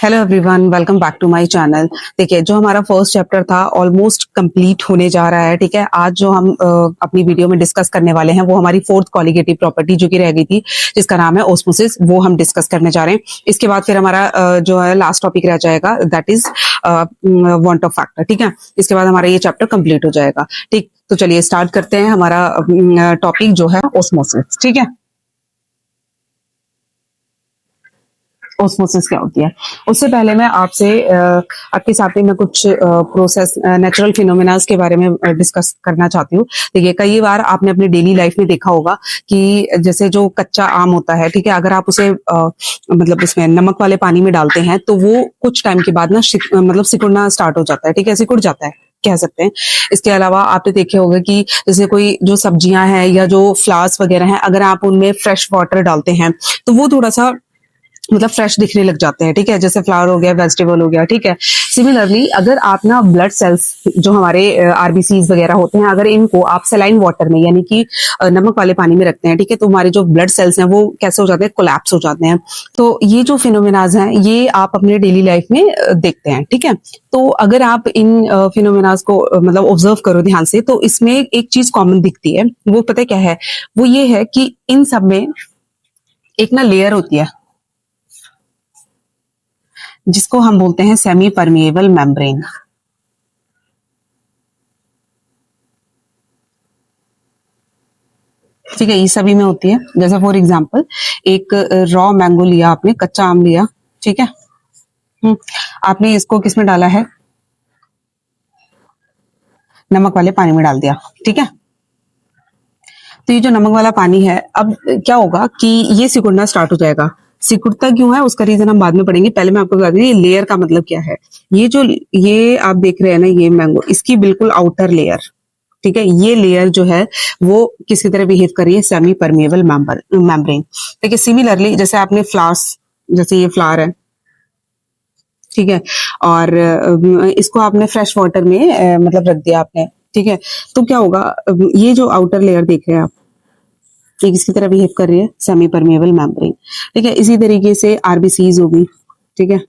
Hello everyone, welcome back to my channel. देखिए, जो हमारा फर्स्ट चैप्टर था ऑलमोस्ट कंप्लीट होने जा रहा है। ठीक है, आज जो हम अपनी वीडियो में डिस्कस करने वाले हैं वो हमारी फोर्थ कॉलिगेटिव प्रॉपर्टी जो कि रह गई थी, जिसका नाम है ऑस्मोसिस, वो हम डिस्कस करने जा रहे हैं। इसके बाद फिर हमारा जो है लास्ट टॉपिक रह जाएगा, that is want of factor. ठीक है, इसके बाद हमारा ये चैप्टर कंप्लीट हो जाएगा। ठीक, तो चलिए स्टार्ट करते हैं हमारा टॉपिक जो है ऑस्मोसिस। ठीक है, ऑस्मोसिस क्या होती है। उससे पहले मैं आपसे आपके साथ में मैं कुछ प्रोसेस नेचुरल फिनोमेनास के बारे में डिस्कस करना चाहती हूँ। देखिए, कई बार आपने अपने डेली लाइफ में देखा होगा कि जैसे जो कच्चा आम होता है, ठीक है, अगर आप उसे मतलब उसमें नमक वाले पानी में डालते हैं तो वो कुछ टाइम के बाद ना मतलब सिकुड़ना स्टार्ट हो जाता है। ठीक है, सिकुड़ जाता है कह सकते हैं। इसके अलावा आपने देखे होंगे कि जैसे कोई जो सब्जियां हैं या जो फ्लावर्स वगैरह हैं, अगर आप उनमें फ्रेश वाटर डालते हैं तो वो थोड़ा सा मतलब फ्रेश दिखने लग जाते हैं। ठीक है, जैसे फ्लावर हो गया, वेजिटेबल हो गया। ठीक है, सिमिलरली अगर आप ना ब्लड सेल्स जो हमारे आरबीसीज वगैरह होते हैं, अगर इनको आप सलाइन वाटर में यानी कि नमक वाले पानी में रखते हैं, ठीक है, तो हमारे जो ब्लड सेल्स हैं वो कैसे हो जाते हैं, कोलैप्स हो जाते हैं। तो ये जो फिनोमेनाज हैं ये आप अपने डेली लाइफ में देखते हैं। ठीक है, तो अगर आप इन फिनोमेनाज को मतलब ऑब्जर्व करो ध्यान से, तो इसमें एक चीज कॉमन दिखती है। वो पता है क्या है? वो ये है कि इन सब में एक ना लेयर होती है जिसको हम बोलते हैं सेमी परमिएबल मेम्ब्रेन। ठीक है, ये सभी में होती है। जैसे फॉर एग्जांपल एक रॉ मैंगो लिया आपने, कच्चा आम लिया। ठीक है, आपने इसको किस में डाला है? नमक वाले पानी में डाल दिया। ठीक है, तो ये जो नमक वाला पानी है, अब क्या होगा कि ये सिकुड़ना स्टार्ट हो जाएगा। सिकुड़ता क्यों है उसका रीजन हम बाद में पढ़ेंगे। पहले मैं आपको बता दूं ये लेयर का मतलब क्या है। ये आप देख रहे हैं ना, ये मैंगो, इसकी बिल्कुल आउटर लेयर, ठीक है, ये लेयर जो है वो किसकी तरह बिहेव कर रही है? Semi permeable membrane. ठीक है, सिमिलरली जैसे आपने फ्लावर्स, जैसे ये फ्लावर है, ठीक है, और इसको आपने फ्रेश वाटर में मतलब रख दिया आपने। ठीक है, तो क्या होगा, ये जो आउटर लेयर देख रहे हैं आप, ये किसकी तरह बिहेव कर रही है? Semi permeable membrane. ठीक है, इसी तरीके से आरबीसीज होगी। ठीक है,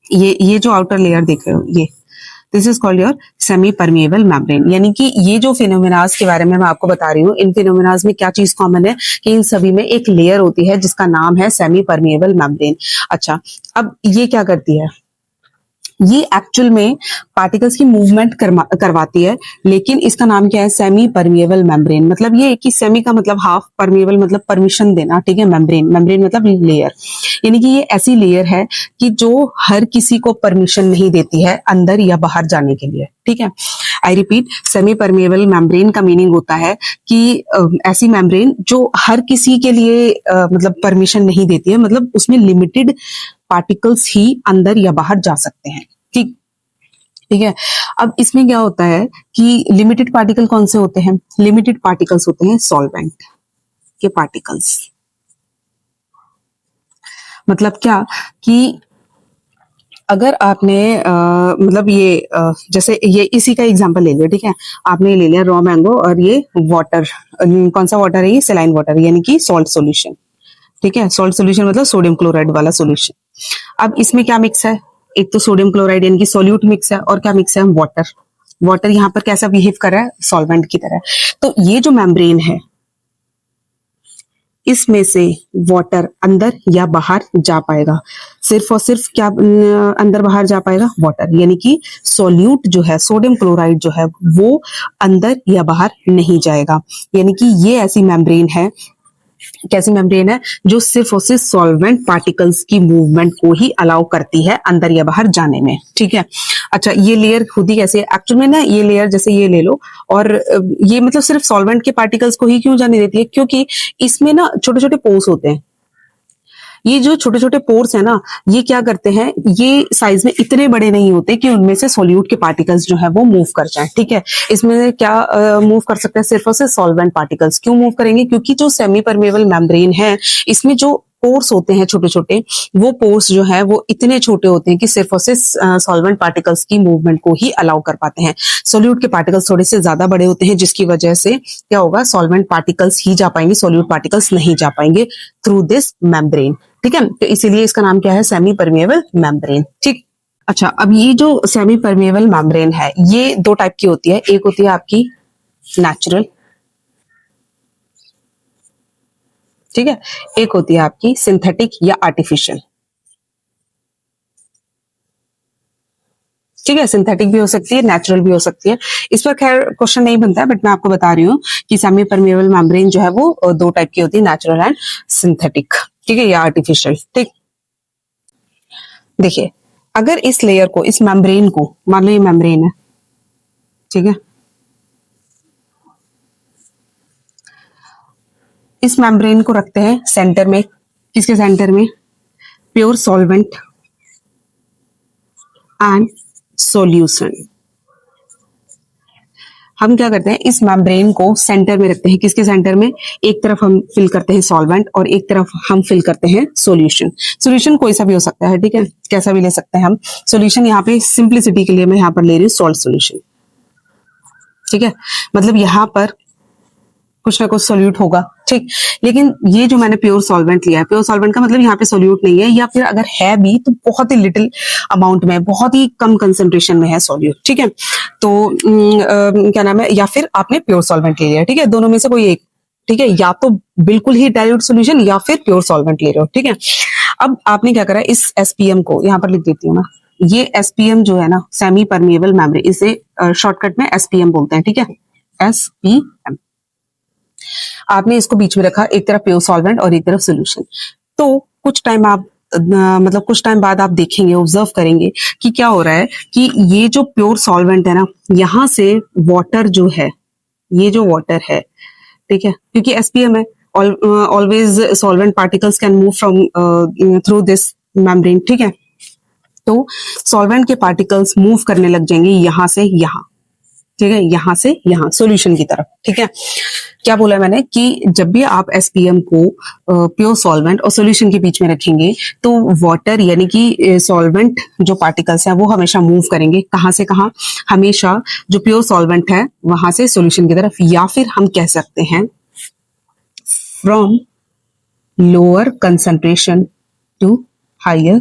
ये जो आउटर लेयर देख रहे हो, ये this is called your semi permeable membrane. यानी कि ये जो फिनोमेनास के बारे में मैं आपको बता रही हूँ, इन फिनोमेनास में क्या चीज कॉमन है कि इन सभी में एक लेयर होती है जिसका नाम है सेमी परमिएबल मेम्ब्रेन। अच्छा, अब ये क्या करती है? ये एक्चुअल में पार्टिकल्स की मूवमेंट करवाती है, लेकिन इसका नाम क्या है? Semi permeable membrane. मतलब ये कि सेमी का मतलब हाफ, परमिएबल मतलब परमिशन देना। ठीक है, मेम्ब्रेन, मेम्ब्रेन मतलब लेयर। यानी कि ये ऐसी लेयर है कि जो हर किसी को परमिशन नहीं देती है अंदर या बाहर जाने के लिए। ठीक है, I repeat, semi permeable membrane का मीनिंग होता है कि ऐसी मेम्ब्रेन जो हर किसी के लिए मतलब परमिशन नहीं देती है, मतलब उसमें लिमिटेड पार्टिकल्स ही अंदर या बाहर जा सकते हैं। ठीक, ठीक है। अब इसमें क्या होता है कि लिमिटेड पार्टिकल कौन से होते हैं? लिमिटेड पार्टिकल्स होते हैं सॉल्वेंट के पार्टिकल्स। मतलब क्या कि अगर आपने मतलब ये जैसे ये इसी का एग्जांपल ले लिया। ठीक है, आपने ले लिया रॉ मैंगो और ये वाटर, कौन सा वाटर है? ये सेलाइन वाटर, यानी कि सॉल्ट सॉल्यूशन। ठीक है, सॉल्ट सॉल्यूशन मतलब सोडियम क्लोराइड वाला सॉल्यूशन। अब इसमें क्या मिक्स है? एक तो सोडियम क्लोराइड यानी कि सोल्यूट मिक्स है, और क्या मिक्स है? वाटर। वाटर यहाँ पर कैसा बिहेव कर रहा है? सॉल्वेंट की तरह। तो ये जो मेम्ब्रेन है, इसमें से वाटर अंदर या बाहर जा पाएगा? सिर्फ और सिर्फ क्या अंदर बाहर जा पाएगा? वाटर। यानी कि सोल्यूट जो है, सोडियम क्लोराइड जो है, वो अंदर या बाहर नहीं जाएगा। यानी कि ये ऐसी मेम्ब्रेन है, कैसी मेम्ब्रेन है? जो सिर्फ और सिर्फ सॉल्वेंट पार्टिकल्स की मूवमेंट को ही अलाउ करती है अंदर या बाहर जाने में। ठीक है, अच्छा, ये लेयर खुद ही कैसे एक्चुअल में ना, ये लेयर जैसे ये ले लो, और ये मतलब सिर्फ सॉल्वेंट के पार्टिकल्स को ही क्यों जाने देती है? क्योंकि इसमें ना छोटे छोटे पोर्स होते हैं। ये जो छोटे छोटे पोर्स है ना, ये क्या करते हैं, ये साइज में इतने बड़े नहीं होते कि उनमें से सोल्यूट के पार्टिकल्स जो है वो मूव कर जाएं। ठीक है, इसमें क्या मूव कर सकते हैं? सिर्फ और सिर्फ सॉल्वेंट पार्टिकल्स। क्यों मूव करेंगे? क्योंकि जो सेमी परमेबल मेम्ब्रेन है, इसमें जो पोर्स होते हैं छोटे छोटे, वो पोर्स जो है वो इतने छोटे होते हैं कि सिर्फ और सिर्फ सॉल्वेंट पार्टिकल्स की मूवमेंट को ही अलाउ कर पाते हैं। सोल्यूट के पार्टिकल्स थोड़े से ज्यादा बड़े होते हैं, जिसकी वजह से क्या होगा, सॉल्वेंट पार्टिकल्स ही जा पाएंगे, सोल्यूट पार्टिकल्स नहीं जा पाएंगे थ्रू दिस मेम्ब्रेन। ठीक है, तो इसीलिए इसका नाम क्या है, सेमी परमिएबल मेम्ब्रेन। ठीक, अच्छा, अब ये जो सेमी परमिएबल मेम्ब्रेन है ये दो टाइप की होती है। एक होती है आपकी नेचुरल, ठीक है, एक होती है आपकी सिंथेटिक या आर्टिफिशियल। ठीक है, सिंथेटिक भी हो सकती है, नेचुरल भी हो सकती है। इस पर खैर क्वेश्चन नहीं बनता है, बट मैं आपको बता रही हूँ कि सेमी परमिएबल मेम्ब्रेन जो है वो दो टाइप की होती है, नेचुरल एंड सिंथेटिक। ठीक है, या आर्टिफिशियल। ठीक, देखिए, अगर इस लेयर को, इस मेम्ब्रेन को, मान लो ये मेम्ब्रेन है, ठीक है, इस मेम्ब्रेन को रखते हैं सेंटर में। किसके सेंटर में? Pure solvent and solution. हम क्या करते हैं, इस मेम्ब्रेन को सेंटर में रखते हैं। किसके सेंटर में? एक तरफ हम फिल करते हैं सॉल्वेंट और एक तरफ हम फिल करते हैं सॉल्यूशन। सॉल्यूशन कोई सा भी हो सकता है, ठीक है, कैसा भी ले सकते हैं हम। सॉल्यूशन यहाँ पे सिंप्लिसिटी के लिए मैं यहाँ पर ले रही हूँ सॉल्ट सॉल्यूशन। ठीक है, मतलब यहाँ पर कुछ ना कुछ सोल्यूट होगा। ठीक, लेकिन ये जो मैंने प्योर सॉल्वेंट लिया है, प्योर सॉल्वेंट का मतलब यहाँ पे सोल्यूट नहीं है, या फिर अगर है भी तो बहुत ही लिटिल अमाउंट में, बहुत ही कम कंसेंट्रेशन में है सोल्यूट। ठीक है, तो क्या नाम है, या फिर आपने प्योर सॉल्वेंट ले लिया। ठीक है, दोनों में से कोई एक। ठीक है, या तो बिल्कुल ही डाइल्यूट सॉल्यूशन या फिर प्योर सॉल्वेंट ले रहे हो। ठीक है, अब आपने क्या करा, इस एसपीएम को यहाँ पर लिख देती हूँ मैं। ये एसपीएम जो है ना, सेमी परमिएबल मेम्ब्रेन, इसे शॉर्टकट में एसपीएम बोलते हैं। ठीक है, एसपीएम। आपने इसको बीच में रखा, एक तरफ प्योर सॉल्वेंट और एक तरफ सॉल्यूशन। तो कुछ टाइम आप मतलब कुछ टाइम बाद आप देखेंगे, ऑब्जर्व करेंगे कि क्या हो रहा है कि ये जो प्योर सॉल्वेंट है ना, यहां से वाटर जो है, ये जो वाटर है, ठीक है, क्योंकि एसपीएम है, always solvent particles can move from through this membrane. ठीक है, तो सॉल्वेंट के पार्टिकल्स मूव करने लग जाएंगे यहां से यहां। ठीक है, यहां से यहां सॉल्यूशन की तरफ। ठीक है, क्या बोला मैंने कि जब भी आप एसपीएम को प्योर सॉल्वेंट और सॉल्यूशन के बीच में रखेंगे तो वाटर यानी कि सॉल्वेंट जो पार्टिकल्स हैं वो हमेशा मूव करेंगे। कहां से कहां? हमेशा जो प्योर सॉल्वेंट है वहां से सॉल्यूशन की तरफ, या फिर हम कह सकते हैं from lower concentration to higher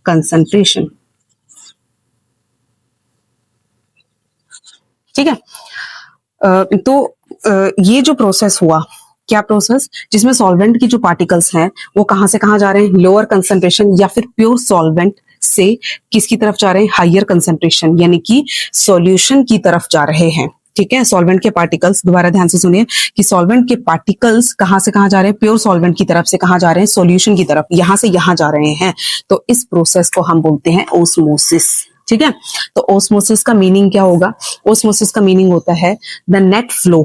concentration. ठीक है, तो ये जो प्रोसेस हुआ, क्या प्रोसेस, जिसमें सॉल्वेंट की जो पार्टिकल्स हैं वो कहां से कहां जा रहे हैं, लोअर कंसंट्रेशन या फिर प्योर सॉल्वेंट से किसकी तरफ जा रहे हैं, हायर कंसंट्रेशन यानी कि सॉल्यूशन की तरफ जा रहे हैं। ठीक है, सॉल्वेंट के पार्टिकल्स, दोबारा ध्यान से सुनिए कि सॉल्वेंट के पार्टिकल्स कहां से कहां जा रहे हैं, प्योर सॉल्वेंट की तरफ से कहां जा रहे हैं, सॉल्यूशन की तरफ, यहां से यहां जा रहे हैं। तो इस प्रोसेस को हम बोलते हैं ओस्मोसिस। ठीक है, तो ओस्मोसिस का मीनिंग क्या होगा? ओस्मोसिस का मीनिंग होता है द नेट फ्लो।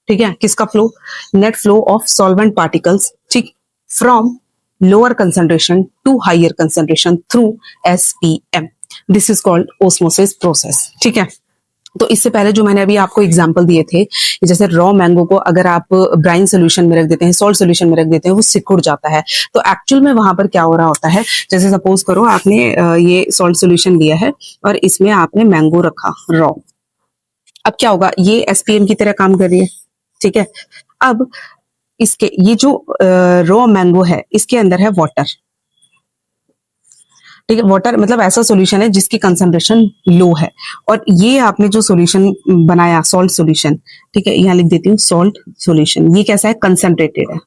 ठीक है, किसका flow? Net flow of solvent particles, ठीक, from lower concentration to higher concentration through SPM. This is called osmosis process. ठीक है, तो इससे पहले जो मैंने अभी आपको एग्जांपल दिए थे, जैसे रॉ मैंगो को अगर आप ब्राइन सोल्यूशन में रख देते हैं, सॉल्ट सोल्यूशन में रख देते हैं, वो सिकुड़ जाता है। तो एक्चुअल में वहां पर क्या हो रहा होता है, जैसे सपोज करो आपने ये सॉल्ट सोल्यूशन लिया है और इसमें आपने मैंगो रखा रॉ। अब क्या होगा, ये एसपीएम की तरह काम कर रही है। ठीक है, अब इसके ये जो रॉ मैंगो है इसके अंदर है वाटर। ठीक है, वाटर मतलब ऐसा सॉल्यूशन है जिसकी कंसंट्रेशन लो है, और ये आपने जो सॉल्यूशन बनाया सॉल्ट सॉल्यूशन, ठीक है, यहाँ लिख देती हूँ सॉल्ट सॉल्यूशन, ये कैसा है, कंसंट्रेटेड है।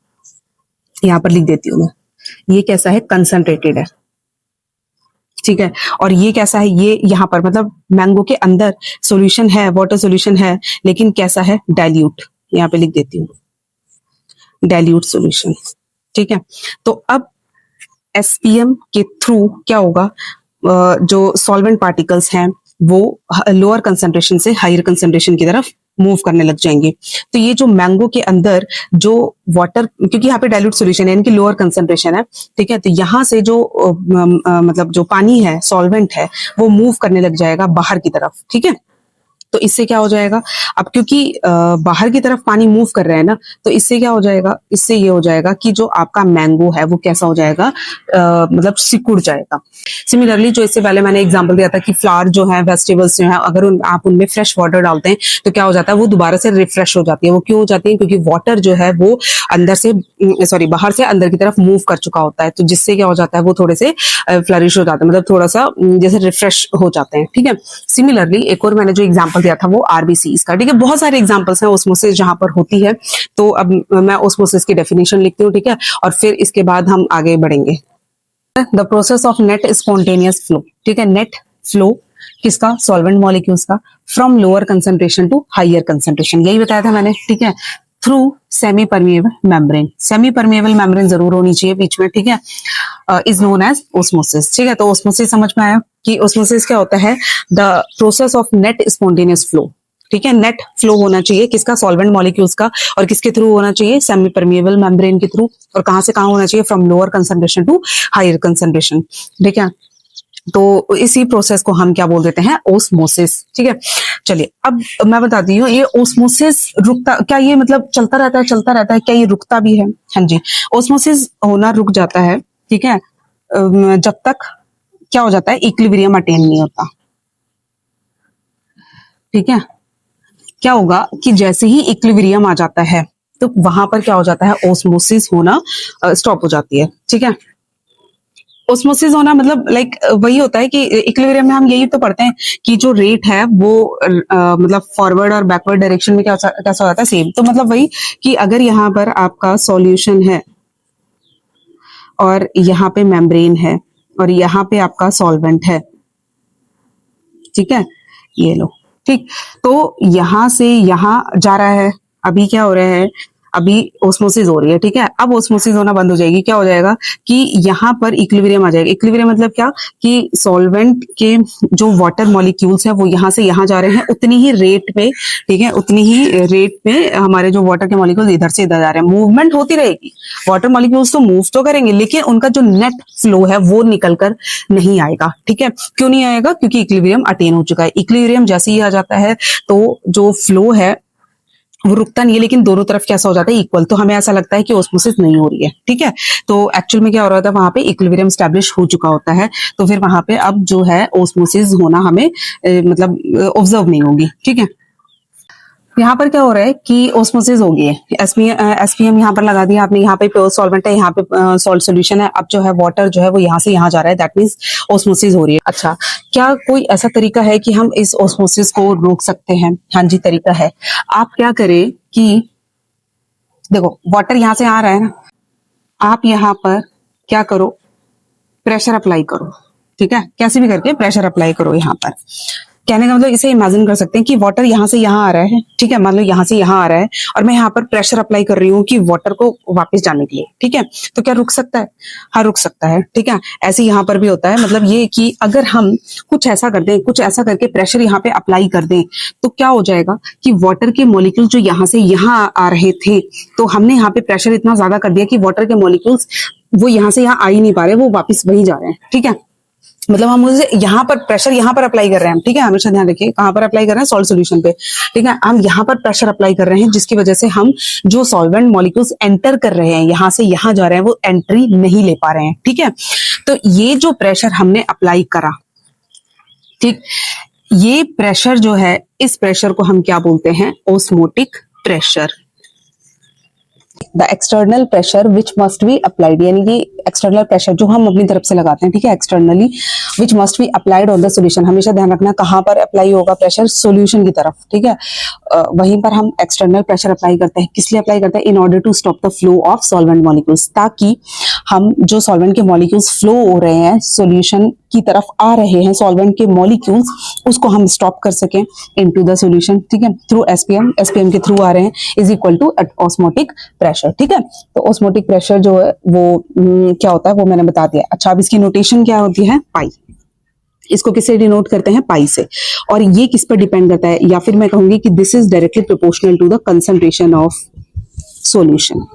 यहाँ पर लिख देती हूँ मैं, ये कैसा है, कंसंट्रेटेड है। ठीक है, और ये कैसा है, ये यहाँ पर मतलब मैंगो के अंदर सॉल्यूशन है, वाटर सॉल्यूशन है, लेकिन कैसा है, डाइल्यूट। यहाँ पे लिख देती हूँ डाइल्यूट सॉल्यूशन। ठीक है, तो अब एसपीएम के थ्रू क्या होगा, जो सॉल्वेंट पार्टिकल्स हैं वो लोअर कंसंट्रेशन से हायर कंसंट्रेशन की तरफ मूव करने लग जाएंगे। तो ये जो मैंगो के अंदर जो वाटर, क्योंकि यहाँ पे डाइल्यूट सॉल्यूशन है, इनकी लोअर कंसंट्रेशन है। ठीक है, तो यहाँ से जो मतलब जो पानी है, सॉल्वेंट है, वो मूव करने लग जाएगा बाहर की तरफ। ठीक है, तो इससे क्या हो जाएगा, अब क्योंकि बाहर की तरफ पानी मूव कर रहा है ना, तो इससे क्या हो जाएगा, इससे ये हो जाएगा कि जो आपका मैंगो है वो कैसा हो जाएगा, मतलब सिकुड़ जाएगा। सिमिलरली जो इससे पहले मैंने एग्जांपल दिया था कि फ्लावर जो है, वेजिटेबल्स जो है, अगर आप उनमें फ्रेश वाटर डालते हैं तो क्या हो जाता है, वो दोबारा से रिफ्रेश हो जाती है। वो क्यों हो जाती है, क्योंकि वाटर जो है वो अंदर से बाहर से अंदर की तरफ मूव कर चुका होता है, तो जिससे क्या हो जाता है, वो थोड़े से फ्लरिश हो जाते हैं, मतलब थोड़ा सा जैसे रिफ्रेश हो जाते हैं। ठीक है, सिमिलरली एक और मैंने जो एग्जांपल दिया था वो आरबीसी का। ठीक है, बहुत सारे एग्जांपल्स हैं ओस्मोसिस जहां पर होती है, तो अब मैं ओस्मोसिस की डेफिनेशन लिखती हूँ। ठीक है, और फिर इसके बाद हम आगे बढ़ेंगे। The process of net spontaneous flow. ठीक है, नेट फ्लो किसका, सॉल्वेंट मॉलिक्यूल्स का, from lower concentration to higher concentration, यही बताया था मैंने। ठीक है, through semi permeable membrane, semi permeable membrane जरूर होनी चाहिए बीच में। ठीक है, इज नोन एज ओस्मोसिस। ठीक है, तो ओस्मोसिस समझ में आया कि ओस्मोसिस क्या होता है, the process of net spontaneous flow. ठीक है, नेट फ्लो होना चाहिए किसका, सॉल्वेंट मॉलिक्यूल्स का, और किसके थ्रू होना चाहिए, सेमी परमिएबल मेम्ब्रेन के थ्रू, और कहां से कहां होना चाहिए, from lower concentration to higher concentration. ठीक है, तो इसी प्रोसेस को हम क्या बोल देते हैं, ओस्मोसिस। ठीक है, चलिए अब मैं बताती हूँ, ये ओस्मोसिस रुकता क्या, ये मतलब चलता रहता है, चलता रहता है क्या, ये रुकता भी है? हाँ जी, ओस्मोसिस होना रुक जाता है। ठीक है, जब तक क्या हो जाता है, इक्विलिब्रियम अटेन नहीं होता। ठीक है, क्या होगा कि जैसे ही इक्विलिब्रियम आ जाता है तो वहां पर क्या हो जाता है, ओस्मोसिस होना स्टॉप हो जाती है। ठीक है, ओस्मोसिस होना मतलब लाइक वही होता है कि इक्विलिब्रियम में हम यही तो पढ़ते हैं कि जो रेट है वो मतलब फॉरवर्ड और बैकवर्ड डायरेक्शन में कैसा हो जाता है, सेम। तो मतलब वही कि अगर यहाँ पर आपका सॉल्यूशन है और यहाँ पे मेम्ब्रेन है और यहाँ पे आपका सॉल्वेंट है, ठीक है, ये लो, ठीक, तो यहां से यहां जा रहा है, अभी क्या हो रहा है, अभी ओस्मोसिस हो रही है। ठीक है, अब ओस्मोसिस होना बंद हो जाएगी, क्या हो जाएगा कि यहाँ पर इक्विलिब्रियम आ जाएगा। इक्विलिब्रियम मतलब क्या, कि सॉल्वेंट के जो वाटर मॉलिक्यूल्स हैं वो यहाँ से यहाँ जा रहे हैं उतनी ही रेट पे। ठीक है, उतनी ही रेट पे हमारे जो वाटर के मॉलिक्यूल्स इधर से इधर जा रहे हैं, मूवमेंट होती रहेगी, वाटर मॉलिक्यूल्स तो मूव तो करेंगे, लेकिन उनका जो नेट फ्लो है वो निकल कर नहीं आएगा। ठीक है, क्यों नहीं आएगा, क्योंकि इक्विलिब्रियम अटेन हो चुका है। इक्विलिब्रियम जैसे ही आ जाता है तो जो फ्लो है वो रुकता नहीं है, लेकिन दोनों तरफ कैसा हो जाता है, इक्वल, तो हमें ऐसा लगता है कि ओस्मोसिस नहीं हो रही है। ठीक है, तो एक्चुअल में क्या हो रहा था, वहां पे इक्विलिब्रियम स्टैब्लिश हो चुका होता है, तो फिर वहां पे अब जो है ओस्मोसिस होना हमें मतलब ऑब्जर्व नहीं होगी। ठीक है, यहाँ पर क्या हो रहा है कि ओस्मोसिस हो गई है, एसपीएम यहाँ पर लगा दिया आपने, यहाँ पे प्योर सॉल्वेंट है, यहाँ पे सॉल्ट सोल्यूशन है, अब जो है वाटर जो है वो यहाँ से यहाँ जा रहा है, दैट मींस ओस्मोसिस हो रही है। अच्छा, क्या कोई ऐसा तरीका है कि हम इस ओस्मोसिस को रोक सकते हैं? हाँ जी, तरीका है। आप क्या करें कि देखो, वाटर यहाँ से आ रहा है ना, आप यहाँ पर क्या करो, प्रेशर अप्लाई करो। ठीक है, कैसे भी करके प्रेशर अप्लाई करो यहाँ पर। कहने का मतलब इसे इमेजिन कर सकते हैं कि वाटर यहाँ से यहाँ आ रहा है। ठीक है, मान लो यहाँ से यहाँ आ रहा है और मैं यहाँ पर प्रेशर अप्लाई कर रही हूँ कि वाटर को वापस जाने के लिए। ठीक है, तो क्या रुक सकता है? हाँ, रुक सकता है। ठीक है, ऐसे यहाँ पर भी होता है, मतलब ये कि अगर हम कुछ ऐसा कर दें, कुछ ऐसा करके प्रेशर यहाँ पे अप्लाई कर दें, तो क्या हो जाएगा कि वाटर के मॉलिक्यूल्स जो यहाँ से यहाँ आ रहे थे, तो हमने यहाँ पे प्रेशर इतना ज्यादा कर दिया कि वाटर के मॉलिक्यूल्स वो यहाँ से यहाँ आ ही नहीं पा रहे, वो वापस वहीं जा रहे हैं। ठीक है, मतलब हम उसे यहाँ पर प्रेशर यहाँ पर अप्लाई कर रहे हैं। ठीक है, हमेशा ध्यान रखिए कहाँ पर अप्लाई कर रहे हैं, सॉल्ट सॉल्यूशन पे। ठीक है, हम यहाँ पर प्रेशर अप्लाई कर रहे हैं, जिसकी वजह से हम जो सॉल्वेंट मॉलिक्यूल्स एंटर कर रहे हैं, यहाँ से यहाँ जा रहे हैं, वो एंट्री नहीं ले पा रहे हैं। ठीक है, तो ये जो प्रेशर हमने अप्लाई करा, ठीक, ये प्रेशर जो है, इस प्रेशर को हम क्या बोलते हैं, osmotic pressure. The external pressure which must be applied, यानी कि एक्सटर्नल प्रेशर जो हम अपनी तरफ से लगाते हैं, ठीक है, externally, which must be applied on the solution. हमेशा ध्यान रखना कहाँ पर अप्लाई होगा प्रेशर, सॉल्यूशन की तरफ। ठीक है, वहीं पर हम एक्सटर्नल प्रेशर अप्लाई करते हैं। किस लिए अप्लाई करते हैं? In order to stop the flow of solvent molecules, ताकि हम जो सॉल्वेंट के मॉलिक्यूल्स फ्लो हो रहे हैं, सॉल्यूशन की तरफ आ रहे हैं सॉल्वेंट के मॉलिक्यूल्स, उसको हम स्टॉप कर सकें इनटू द सॉल्यूशन। ठीक है, थ्रू एसपीएम के थ्रू आ रहे हैं, is equal to osmotic pressure. ठीक है, तो ऑस्मोटिक प्रेशर जो है वो क्या होता है वो मैंने बता दिया। अच्छा, अब इसकी नोटेशन क्या होती है? पाई। इसको किससे डिनोट करते हैं? पाई से। और ये किस पर डिपेंड करता है, या फिर मैं कहूंगी कि this is directly proportional to the concentration of solution.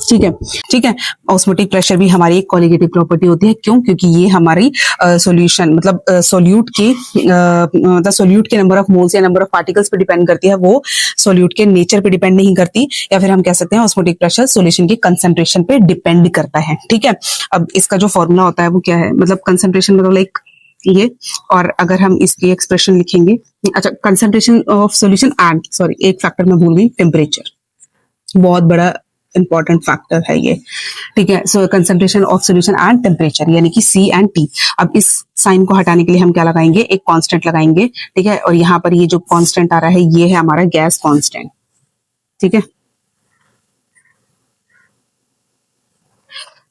ठीक है, ठीक है। ऑस्मोटिक प्रेशर भी हमारी एक कोलिगेटिव प्रॉपर्टी होती है। क्यों? क्योंकि ये हमारी सॉल्यूशन मतलब सोल्यूट के नंबर ऑफ मोल्स या नंबर ऑफ पार्टिकल्स पे डिपेंड करती है, वो सोल्यूट के नेचर पे डिपेंड नहीं करती। या फिर हम कह सकते हैं ऑस्मोटिक प्रेशर सॉल्यूशन की कंसंट्रेशन पे डिपेंड करता है। ठीक है, अब इसका जो फॉर्मूला होता है वो क्या है, मतलब कंसंट्रेशन मतलब लाइक ये, और अगर हम इसकी एक्सप्रेशन लिखेंगे, अच्छा, concentration of solution and, sorry एक फैक्टर मैं भूल गई, टेम्परेचर, बहुत बड़ा इंपॉर्टेंट फैक्टर है ये। ठीक है, so concentration of solution and temperature यानी कि सी एंड टी। अब इस साइन को हटाने के लिए हम क्या लगाएंगे, एक कांस्टेंट लगाएंगे। ठीक है, और यहाँ पर ये जो कांस्टेंट आ रहा है ये है हमारा गैस कांस्टेंट। ठीक है,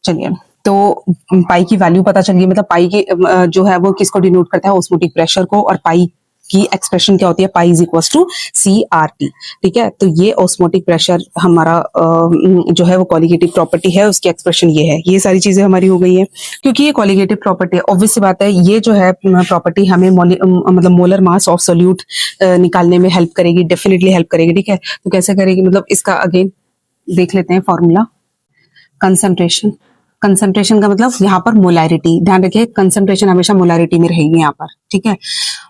चलिए, तो पाई की वैल्यू पता चल गई, मतलब पाई की जो है वो किसको डिनोट करता है, ऑस्मोटिक प्रेशर को, और पाई की एक्सप्रेशन क्या होती है, pi is equal to C R T. ठीक है, तो ये ऑस्मोटिक प्रेशर हमारा जो है वो कॉलिगेटिव प्रॉपर्टी है, उसकी एक्सप्रेशन ये है। ये सारी चीजें हमारी हो गई है। क्योंकि ये कॉलिगेटिव प्रॉपर्टी है, ऑब्वियस सी बात है, ये जो है प्रॉपर्टी हमें मतलब मोलर मास ऑफ सोल्यूट निकालने में हेल्प करेगी, डेफिनेटली हेल्प करेगी। ठीक है, तो कैसे करेगी, मतलब इसका अगेन देख लेते हैं फॉर्मूला। कंसंट्रेशन, कंसंट्रेशन का मतलब यहाँ पर मोलैरिटी, ध्यान रखिए कंसंट्रेशन हमेशा मोलैरिटी में रहेगी यहाँ पर। ठीक है,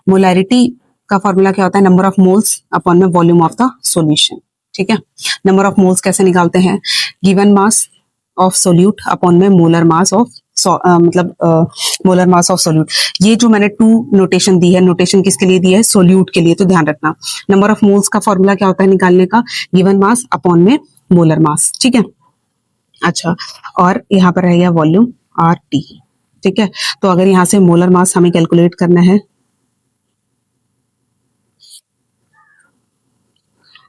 मोलैरिटी का फॉर्मूला क्या होता है, नंबर ऑफ मोल्स अपॉन में वॉल्यूम ऑफ द सॉल्यूशन। ठीक है, नंबर ऑफ मोल्स कैसे निकालते हैं, given mass of solute upon में मोलर मास ऑफ मतलब मोलर मास ऑफ सोल्यूट। ये जो मैंने टू नोटेशन दी है, नोटेशन किसके लिए दी है, सोल्यूट के लिए, तो ध्यान रखना। नंबर ऑफ मोल्स का फॉर्मूला क्या होता है निकालने का, गिवन मास अपॉन में मोलर मास। ठीक है, अच्छा, और यहाँ पर रहेगा वॉल्यूम आर टी। ठीक है, तो अगर यहाँ से मोलर मास हमें कैलकुलेट करना है,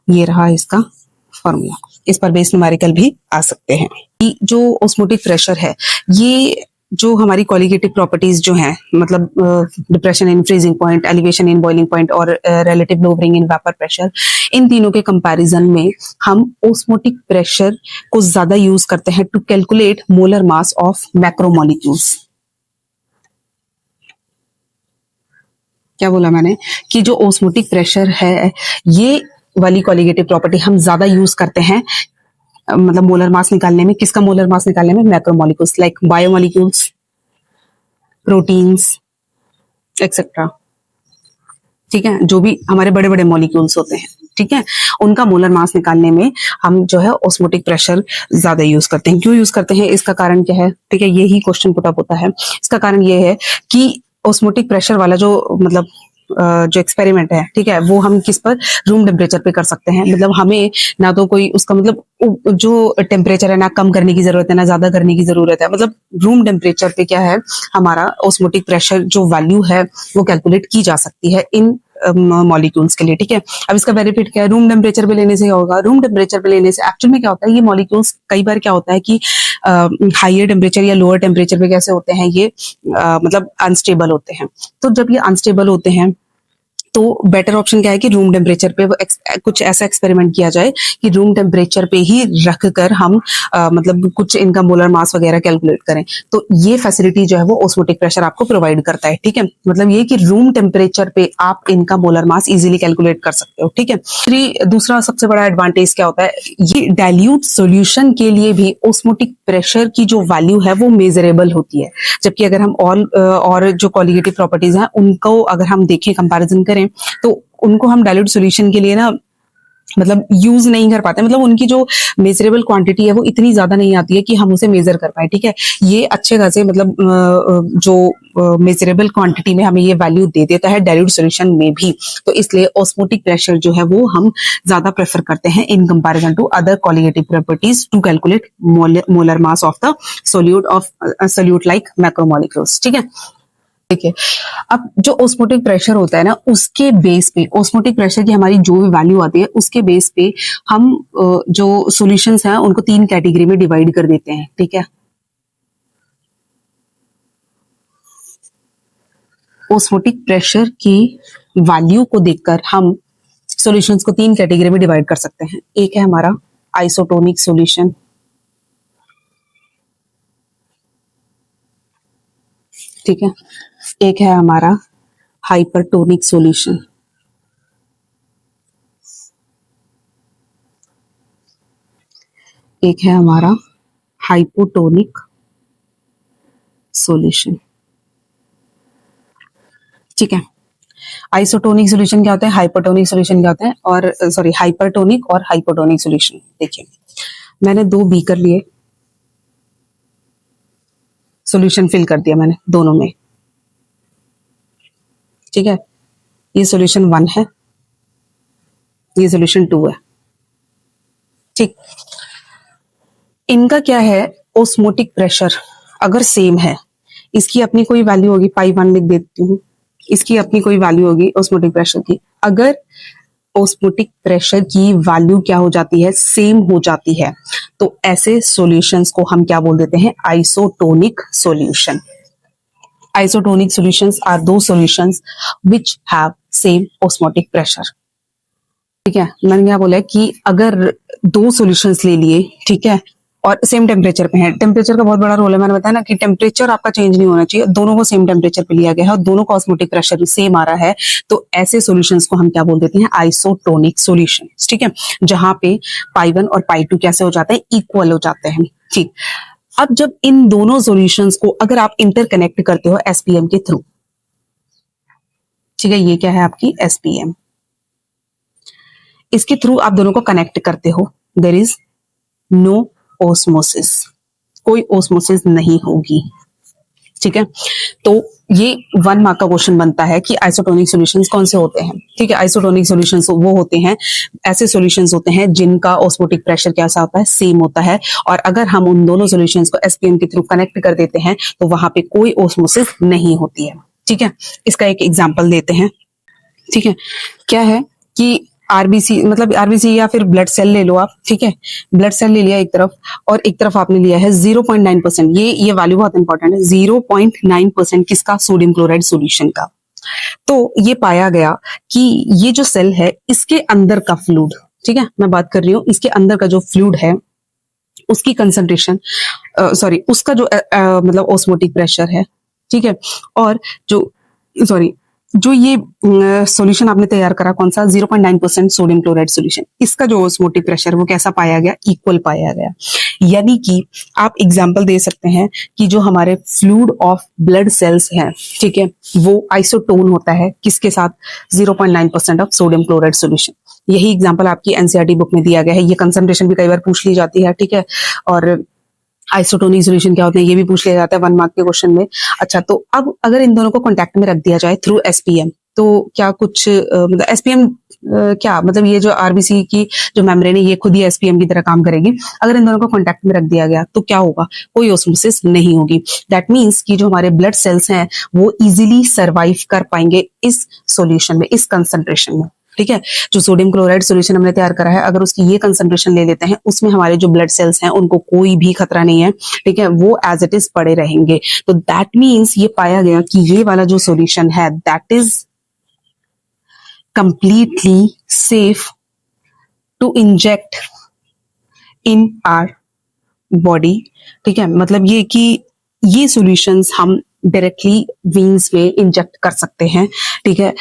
ये रहा इसका फॉर्मूला। इस पर बेस न्यूमेरिकल भी आ सकते हैं। कि जो ऑस्मोटिक प्रेशर है, ये जो हमारी कॉलिगेटिव प्रॉपर्टीज जो हैं, मतलब depression in freezing point, elevation in boiling point और relative lowering in vapour pressure, इन तीनों के कंपैरिजन में हम ऑस्मोटिक प्रेशर को ज्यादा यूज करते हैं to calculate molar mass of macromolecules. क्या बोला मैंने, कि जो ऑस्मोटिक प्रेशर है, ये वाली कॉलिगेटिव प्रॉपर्टी हम ज्यादा यूज करते हैं मतलब मोलर मास निकालने में। किसका मोलर मास निकालने में, macromolecules like biomolecules, proteins etcetera. ठीक है, जो भी हमारे बड़े बड़े मॉलिक्यूल्स होते हैं, ठीक है, उनका मोलर मास निकालने में हम जो है ऑस्मोटिक प्रेशर ज्यादा यूज करते हैं। क्यों यूज करते हैं, इसका कारण क्या है, ठीक है, यही क्वेश्चन पुट अप होता है। इसका कारण ये है कि ऑस्मोटिक प्रेशर वाला जो मतलब जो एक्सपेरिमेंट है, ठीक है, वो हम किस पर, रूम टेम्परेचर पे कर सकते हैं। मतलब हमें ना तो कोई उसका मतलब जो टेम्परेचर है ना कम करने की जरूरत है ना ज्यादा करने की जरूरत है, मतलब रूम टेम्परेचर पे क्या है, हमारा ऑस्मोटिक प्रेशर जो वैल्यू है वो कैलकुलेट की जा सकती है इन मॉलिक्यूल्स के लिए। ठीक है, अब इसका बेनिफिट क्या है, रूम टेम्परेचर पे लेने से क्या होगा, रूम टेम्परेचर पे लेने से एक्चुअल में क्या होता है, ये मॉलिक्यूल्स कई बार क्या होता है कि हाइयर टेम्परेचर या लोअर टेम्परेचर पे कैसे होते हैं ये मतलब अनस्टेबल होते हैं। तो जब ये अनस्टेबल होते हैं तो बेटर ऑप्शन क्या है कि रूम टेम्परेचर पे कुछ ऐसा एक्सपेरिमेंट किया जाए कि रूम टेम्परेचर पे ही रख कर हम मतलब कुछ इनका मोलर मास वगैरह कैलकुलेट करें। तो ये फैसिलिटी जो है वो ऑस्मोटिक प्रेशर आपको प्रोवाइड करता है। ठीक है, मतलब ये कि रूम टेम्परेचर पे आप इनका मोलर मास इजीली कैलकुलेट कर सकते हो। ठीक है, दूसरा सबसे बड़ा एडवांटेज क्या होता है, ये डाइल्यूट सॉल्यूशन के लिए भी ऑस्मोटिक प्रेशर की जो वैल्यू है वो मेजरेबल होती है। जबकि अगर हम और जो कॉलिगेटिव प्रॉपर्टीज हैं उनको अगर हम देखें, कंपैरिजन करें, तो उनको हम डाइल्यूट सॉल्यूशन के लिए ना मतलब यूज नहीं कर पाते, मतलब उनकी जो मेजरेबल क्वांटिटी है वो इतनी ज्यादा नहीं आती है कि हम उसे मेजर कर पाए। ठीक है, ये अच्छे खासे मतलब जो मेजरेबल क्वांटिटी में हमें ये वैल्यू दे देता है डाइल्यूट सॉल्यूशन में भी। तो इसलिए ऑस्मोटिक प्रेशर जो है वो हम ज्यादा प्रेफर करते हैं in comparison to other colligative properties to calculate molar mass of the solute like macromolecules. ठीक है, देखिए, अब जो ऑस्मोटिक प्रेशर होता है ना, उसके बेस पे ऑस्मोटिक प्रेशर की हमारी जो भी वैल्यू आती है उसके बेस पे हम जो सॉल्यूशंस हैं उनको 3 कैटेगरी में डिवाइड कर देते हैं। ठीक है, ऑस्मोटिक प्रेशर की वैल्यू को देखकर हम सॉल्यूशंस को 3 कैटेगरी में डिवाइड कर सकते हैं। एक है हमारा आइसोटोनिक सॉल्यूशन, ठीक है, एक है हमारा हाइपरटोनिक सॉल्यूशन, एक है हमारा हाइपोटोनिक सॉल्यूशन। ठीक है, आइसोटोनिक सॉल्यूशन क्या होता है, हाइपोटोनिक सॉल्यूशन क्या होता है, और सॉरी हाइपरटोनिक और हाइपोटोनिक सॉल्यूशन। देखिए मैंने 2 बीकर लिए, सॉल्यूशन फिल कर दिया मैंने दोनों में। ठीक है, ये सॉल्यूशन 1 है, ये सॉल्यूशन 2 है। ठीक, इनका क्या है, ओस्मोटिक प्रेशर अगर सेम है, इसकी अपनी कोई वैल्यू होगी, पाई 1 लिख देती हूँ, इसकी अपनी कोई वैल्यू होगी ओस्मोटिक प्रेशर की। अगर ओस्मोटिक प्रेशर की वैल्यू क्या हो जाती है, सेम हो जाती है, तो ऐसे सॉल्यूशंस को हम क्या बोल देते हैं, isotonic solution. Isotonic solutions are two solutions which have same osmotic pressure. ठीक है, मैंने क्या बोला है कि अगर 2 सॉल्यूशंस ले लिए, ठीक है, और सेम टेम्परेचर पे है, टेम्परेचर का बहुत बड़ा रोल है, मैंने बताया ना कि टेम्परेचर आपका चेंज नहीं होना चाहिए, दोनों को सेम टेम्परेचर पे लिया गया है और दोनों का ऑस्मोटिक प्रेशर सेम आ रहा है, तो ऐसे सॉल्यूशंस को हम क्या बोल देते हैं, आइसोटोनिक सॉल्यूशन। ठीक है, जहां पे पाई 1 और पाई 2 कैसे हो जाते हैं, इक्वल हो जाते हैं। ठीक, अब जब इन दोनों सॉल्यूशंस को अगर आप इंटरकनेक्ट करते हो एसपीएम के थ्रू, ठीक है, ये क्या है आपकी एसपीएम, इसके थ्रू आप दोनों को कनेक्ट करते हो, देयर इज नो ओस्मोसिस, कोई ओस्मोसिस नहीं होगी। ठीक है, तो ये 1 मार्क का क्वेश्चन बनता है कि आइसोटोनिक सॉल्यूशंस कौन से होते हैं। ठीक है, आइसोटोनिक सॉल्यूशंस वो होते हैं, ऐसे सॉल्यूशंस होते हैं जिनका ऑस्मोटिक प्रेशर कैसा होता है, सेम होता है, और अगर हम उन दोनों सॉल्यूशंस को एसपीएम के थ्रू कनेक्ट कर देते हैं तो वहां पे कोई ओस्मोसिस नहीं होती है। ठीक है, इसका एक एग्जांपल देते हैं। ठीक है, क्या है कि आरबीसी, मतलब आरबीसी या फिर ब्लड सेल ले लो आप। ठीक है, ब्लड सेल ले लिया एक तरफ, और एक तरफ आपने लिया है 0.9%, ये वैल्यू बहुत इंपॉर्टेंट है, 0.9% किसका, सोडियम क्लोराइड सॉल्यूशन का। तो ये पाया गया कि ये जो सेल है, इसके अंदर का फ्लूइड, ठीक है, मैं बात कर रही हूँ इसके अंदर का जो फ्लूइड है, उसकी कंसंट्रेशन, सॉरी उसका जो मतलब ऑस्मोटिक प्रेशर है, ठीक है, और जो ये सॉल्यूशन आपने तैयार करा, कौन सा, 0.9% सोडियम क्लोराइड सॉल्यूशन, इसका जो ऑस्मोटिक प्रेशर वो कैसा पाया गया, इक्वल पाया गया। यानी कि आप एग्जांपल दे सकते हैं कि जो हमारे फ्लूइड ऑफ ब्लड सेल्स हैं, ठीक है, वो आइसोटोन होता है किसके साथ, 0.9% ऑफ सोडियम क्लोराइड सॉल्यूशन। यही एग्जांपल आपकी एनसीईआरटी बुक में दिया गया है। ये कंसंट्रेशन भी कई बार पूछ ली जाती है। ठीक है, और आइसोटोनिक सॉल्यूशन क्या होते हैं ये भी पूछ लिया जाता है 1 मार्क के क्वेश्चन में। अच्छा, तो अब अगर इन दोनों को कांटेक्ट में रख दिया जाए थ्रू एसपीएम, तो क्या कुछ मतलब एसपीएम क्या मतलब, ये जो आरबीसी की जो मेम्ब्रेन है ये खुद ही एसपीएम की तरह काम करेगी। अगर इन दोनों को कांटेक्ट में रख दिया गया तो क्या होगा, कोई ऑस्मोसिस नहीं होगी। दैट मीन्स कि जो हमारे ब्लड सेल्स हैं वो इजीली सर्वाइव कर पाएंगे इस सॉल्यूशन में, इस कंसंट्रेशन में। ठीक है, जो सोडियम क्लोराइड सॉल्यूशन हमने तैयार करा है, अगर उसकी ये कंसंट्रेशन ले लेते हैं, उसमें हमारे जो ब्लड सेल्स हैं उनको कोई भी खतरा नहीं है। ठीक है, वो एज इट इज पड़े रहेंगे। तो दैट मीन्स ये पाया गया कि ये वाला जो सॉल्यूशन है that is completely safe to inject in our body. ठीक है, मतलब ये कि ये सॉल्यूशंस हम डायरेक्टली वीन्स में इंजेक्ट कर सकते हैं। ठीक है,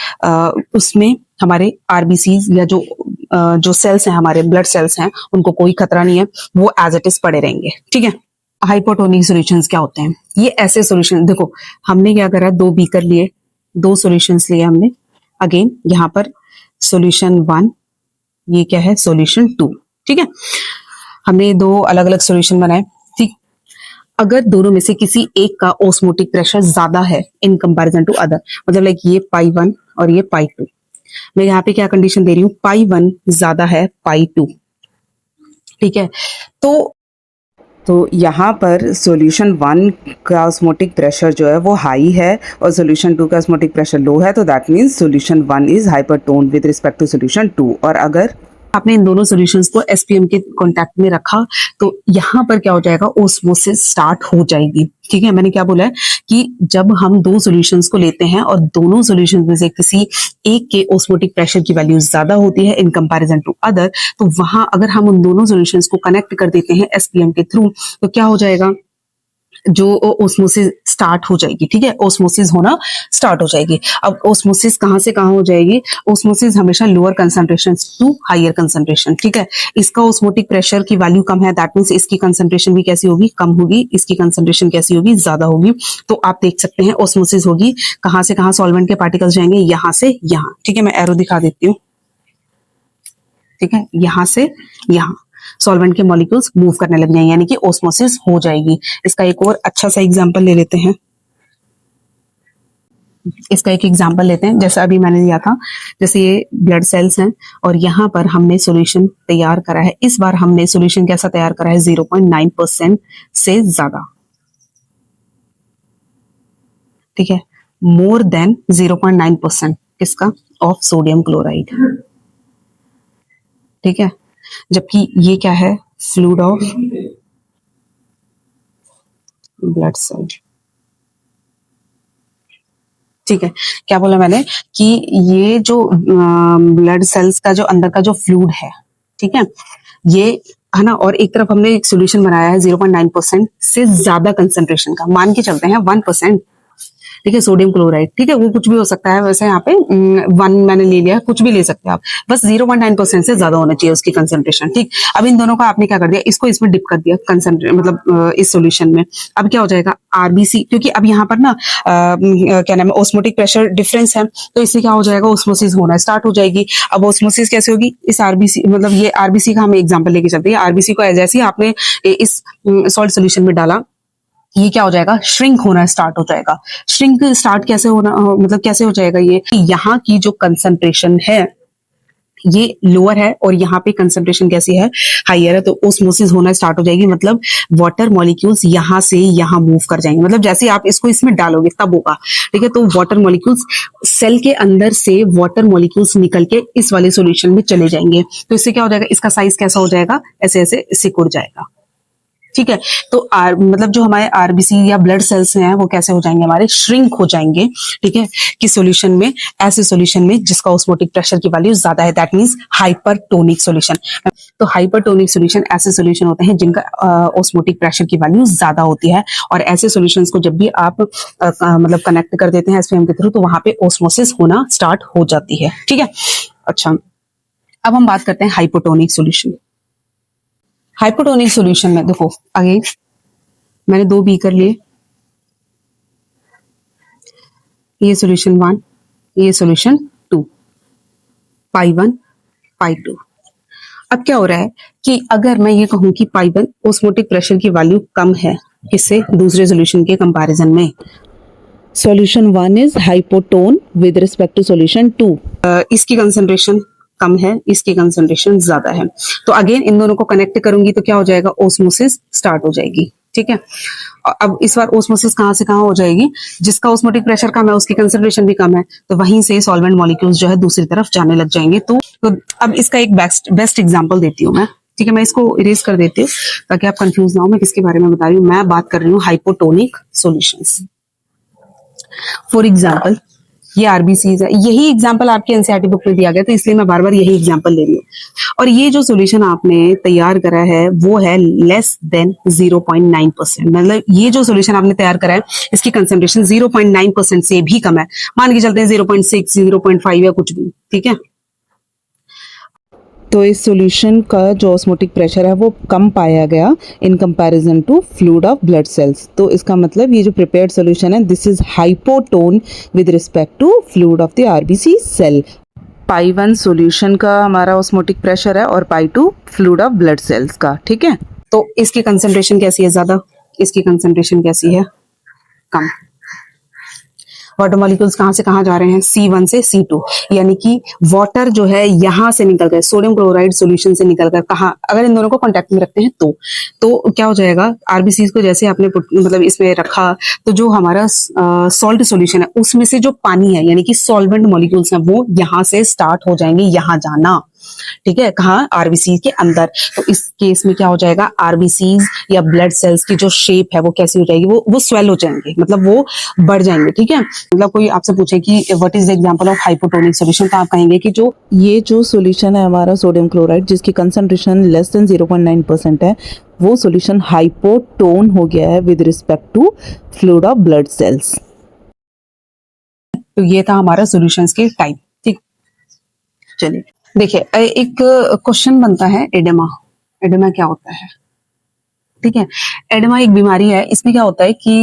उसमें हमारे आरबीसीज या जो सेल्स हैं, हमारे ब्लड सेल्स हैं, उनको कोई खतरा नहीं है, वो एज इट इज पड़े रहेंगे। ठीक है, हाइपोटोनिक सॉल्यूशंस क्या होते हैं, ये ऐसे सॉल्यूशन, देखो हमने क्या करा, 2 बीकर लिए, 2 सॉल्यूशंस लिए हमने। अगेन यहाँ पर सॉल्यूशन 1, ये क्या है, सॉल्यूशन 2। ठीक है, हमने 2 अलग अलग सॉल्यूशन बनाए। ठीक, अगर दोनों में से किसी एक का ऑस्मोटिक प्रेशर ज्यादा है इन कंपैरिजन टू अदर, मतलब लाइक ये पाई 1 और ये पाई 2, मैं यहाँ पे क्या कंडीशन दे रही हूँ, पाई 1 ज्यादा है पाई 2। ठीक है, तो यहाँ पर सॉल्यूशन 1 का ऑस्मोटिक प्रेशर जो है वो हाई है और सॉल्यूशन 2 का ऑस्मोटिक प्रेशर लो है, तो that means solution 1 is hypertonic with respect to solution 2। और अगर आपने इन दोनों सॉल्यूशंस को एसपीएम के कांटेक्ट में रखा तो यहाँ पर क्या हो जाएगा, ओस्मोसिस स्टार्ट हो जाएगी। ठीक है, मैंने क्या बोला है कि जब हम 2 सॉल्यूशंस को लेते हैं और दोनों सॉल्यूशंस में से किसी एक के ओस्मोटिक प्रेशर की वैल्यू ज्यादा होती है इन कंपैरिजन टू अदर, तो वहां अगर हम उन दोनों सॉल्यूशंस को कनेक्ट कर देते हैं एसपीएम के थ्रू, तो क्या हो जाएगा, जो ओस्मोसिस स्टार्ट हो जाएगी, ठीक है, ओस्मोसिस होना स्टार्ट हो जाएगी। अब ओस्मोसिस कहाँ से कहाँ हो जाएगी? ओस्मोसिस हमेशा lower concentration to higher concentration, ठीक है। इसका ओस्मोटिक प्रेशर की वैल्यू कम है, दैट मीन्स इसकी कंसंट्रेशन भी कैसी होगी? कम होगी। इसकी कंसंट्रेशन कैसी होगी? ज्यादा होगी। तो आप देख सकते हैं ओस्मोसिस होगी कहाँ से कहाँ, सॉल्वेंट के पार्टिकल्स जाएंगे यहाँ से यहाँ, ठीक है। मैं एरो दिखा देती हूँ, ठीक है, यहां से यहां सॉल्वेंट के मॉलिक्यूल्स मूव करने लग जाएंगे, यानी कि ओस्मोसिस हो जाएगी। इसका एक और अच्छा सा एग्जांपल ले लेते हैं। इसका एक एग्जांपल लेते हैं, जैसा अभी मैंने दिया था, जैसे ये ब्लड सेल्स हैं और यहाँ पर हमने सॉल्यूशन तैयार करा है। इस बार हमने सॉल्यूशन कैसा तैयार करा है? 0.9% से ज्यादा, ठीक है, मोर देन 0.9%। किसका? ऑफ सोडियम क्लोराइड, ठीक है। जबकि ये क्या है? फ्लूइड ऑफ ब्लड सेल, ठीक है। क्या बोला मैंने? कि ये जो ब्लड सेल्स का जो अंदर का जो फ्लूइड है, ठीक है, ये है ना, और एक तरफ हमने एक सॉल्यूशन बनाया है 0.9% से ज्यादा कंसंट्रेशन का, मान के चलते हैं 1%, ठीक है, सोडियम क्लोराइड, ठीक है, वो कुछ भी हो सकता है। वैसे यहाँ पे 1 मैंने ले लिया, कुछ भी ले सकते हैं आप, बस 0.9% से ज्यादा होना चाहिए उसकी कंसंट्रेशन, ठीक। अब इन दोनों का आपने क्या कर दिया? इसको इसमें डिप कर दिया कंसंट्रेट, मतलब इस सॉल्यूशन में। अब क्या हो जाएगा? आरबीसी, क्योंकि अब यहाँ पर ना क्या नाम है, ऑस्मोटिक प्रेशर डिफरेंस है, तो इससे क्या हो जाएगा? ऑस्मोसिस होना स्टार्ट हो जाएगी। अब ऑस्मोसिस कैसे होगी? इस आरबीसी, मतलब ये आरबीसी का हम एग्जाम्पल लेके चलते हैं। आरबीसी को जैसे ही आपने इस सॉल्ट सोल्यूशन में डाला, ये क्या हो जाएगा? श्रिंक होना स्टार्ट हो जाएगा। श्रिंक स्टार्ट कैसे होना, मतलब कैसे हो जाएगा? ये यहाँ की जो कंसंट्रेशन है ये लोअर है और यहाँ पे कंसंट्रेशन कैसी है? हायर है, तो ओस्मोसिस होना स्टार्ट हो जाएगी। मतलब वाटर मॉलिक्यूल्स यहाँ से यहाँ मूव कर जाएंगे, मतलब जैसे आप इसको इसमें डालोगे तब होगा, ठीक है। तो वाटर मॉलिक्यूल्स, सेल के अंदर से वाटर मॉलिक्यूल्स निकल के इस वाले सॉल्यूशन में चले जाएंगे, तो इससे क्या हो जाएगा? इसका साइज कैसा हो जाएगा? ऐसे ऐसे सिकुड़ जाएगा, ठीक है। तो मतलब जो हमारे आरबीसी या ब्लड सेल्स हैं वो कैसे हो जाएंगे? हमारे श्रिंक हो जाएंगे, ठीक है, कि सॉल्यूशन में, ऐसे सॉल्यूशन में जिसका ऑस्मोटिक प्रेशर की वैल्यू ज्यादा है, दैट मींस हाइपरटोनिक सॉल्यूशन। तो हाइपरटोनिक सॉल्यूशन ऐसे सॉल्यूशन होते हैं जिनका ऑस्मोटिक प्रेशर की वैल्यू ज्यादा होती है, और ऐसे सॉल्यूशंस को जब भी आप मतलब कनेक्ट कर देते हैं एसपीएम के थ्रू, तो वहां पे ऑस्मोसिस होना स्टार्ट हो जाती है, ठीक है। अच्छा, अब हम बात करते हैं हाइपोटोनिक सॉल्यूशन। हाइपोटोनिक सॉल्यूशन में देखो, अगेन मैंने 2 बीकर लिए, ये सॉल्यूशन 1, ये सॉल्यूशन 2, पाई 1 पाई 2। अब क्या हो रहा है कि अगर मैं ये कहूं कि पाई 1 ऑस्मोटिक प्रेशर की वैल्यू कम है, किससे? दूसरे सॉल्यूशन के कंपैरिजन में। Solution 1 is hypotone with respect to solution 2. इसकी कंसंट्रेशन कम है, इसकी कंसंट्रेशन ज्यादा है, तो अगेन इन दोनों को कनेक्ट करूंगी तो क्या हो जाएगा? ओस्मोसिस स्टार्ट हो जाएगी, ठीक है। अब इस बार ओस्मोसिस कहाँ से कहाँ हो जाएगी? जिसका ऑस्मोटिक प्रेशर कम है उसकी कंसंट्रेशन भी कम है, तो वहीं से सॉल्वेंट मॉलिक्यूल्स जो है दूसरी तरफ जाने लग जाएंगे। तो अब इसका एक बेस्ट एग्जांपल देती हूँ मैं, ठीक है। मैं इसको इरेज कर देती हूँ ताकि आप कंफ्यूज ना हो मैं किसके बारे में बता रही हूँ। मैं बात कर रही हूँ हाइपोटोनिक सॉल्यूशंस। फॉर एग्जाम्पल ये आरबीसीज है, यही एग्जाम्पल आपके एनसीईआरटी बुक में दिया गया, तो इसलिए मैं बार बार यही एग्जाम्पल ले रही हूँ। और ये जो सॉल्यूशन आपने तैयार करा है वो है लेस देन 0.9%, मतलब ये जो सॉल्यूशन आपने तैयार करा है इसकी कंसंट्रेशन 0.9% से भी कम है, मान के चलते हैं 0.6, 0.5 या कुछ भी, ठीक है। तो इस सॉल्यूशन का जो ऑस्मोटिक प्रेशर है वो कम पाया गया in comparison to fluid of blood cells. तो इसका मतलब ये जो प्रिपेयर्ड सॉल्यूशन है this is hypotonic with respect to fluid of the RBC cell. Pi 1 solution का हमारा ऑस्मोटिक प्रेशर है और pi 2 fluid of blood cells का, ठीक है। तो इसकी कंसंट्रेशन कैसी है? ज्यादा। इसकी कंसंट्रेशन कैसी है? कम। वाटर मॉलिक्यूल्स कहाँ से कहाँ जा रहे हैं? C1 से C2, यानी कि वाटर जो है यहाँ से निकल कर, सोडियम क्लोराइड सॉल्यूशन से निकल कर कहाँ, अगर इन दोनों को कांटेक्ट में रखते हैं तो क्या हो जाएगा? आरबीसी को जैसे आपने मतलब इसमें रखा, तो जो हमारा सॉल्ट सॉल्यूशन है उसमें से जो पानी है यानी कि सॉल्वेंट मॉलिक्यूल्स हैं वो यहाँ से स्टार्ट हो जाएंगे यहाँ जाना, ठीक है, कहाँ, आरबीसी के अंदर। तो इस केस में क्या हो जाएगा, आरबीसीज या ब्लड सेल्स की जो शेप है वो कैसी हो जाएगी, वो स्वेल हो जाएंगे, मतलब वो बढ़ जाएंगे। ठीक है, मतलब कोई आपसे पूछे कि what is the example of hypotonic solution, तो आप कहेंगे कि जो ये जो सॉल्यूशन है हमारा सोडियम क्लोराइड जिसकी कंसंट्रेशन लेस देन 0.9% है, वो सॉल्यूशन हाइपोटोन हो गया है with respect to fluid of blood cells. तो ये था हमारा सॉल्यूशंस के टाइप। ठीक, चलिए देखिए, एक क्वेश्चन बनता है, एडेमा। एडेमा क्या होता है? ठीक है, एडेमा एक बीमारी है। इसमें क्या होता है कि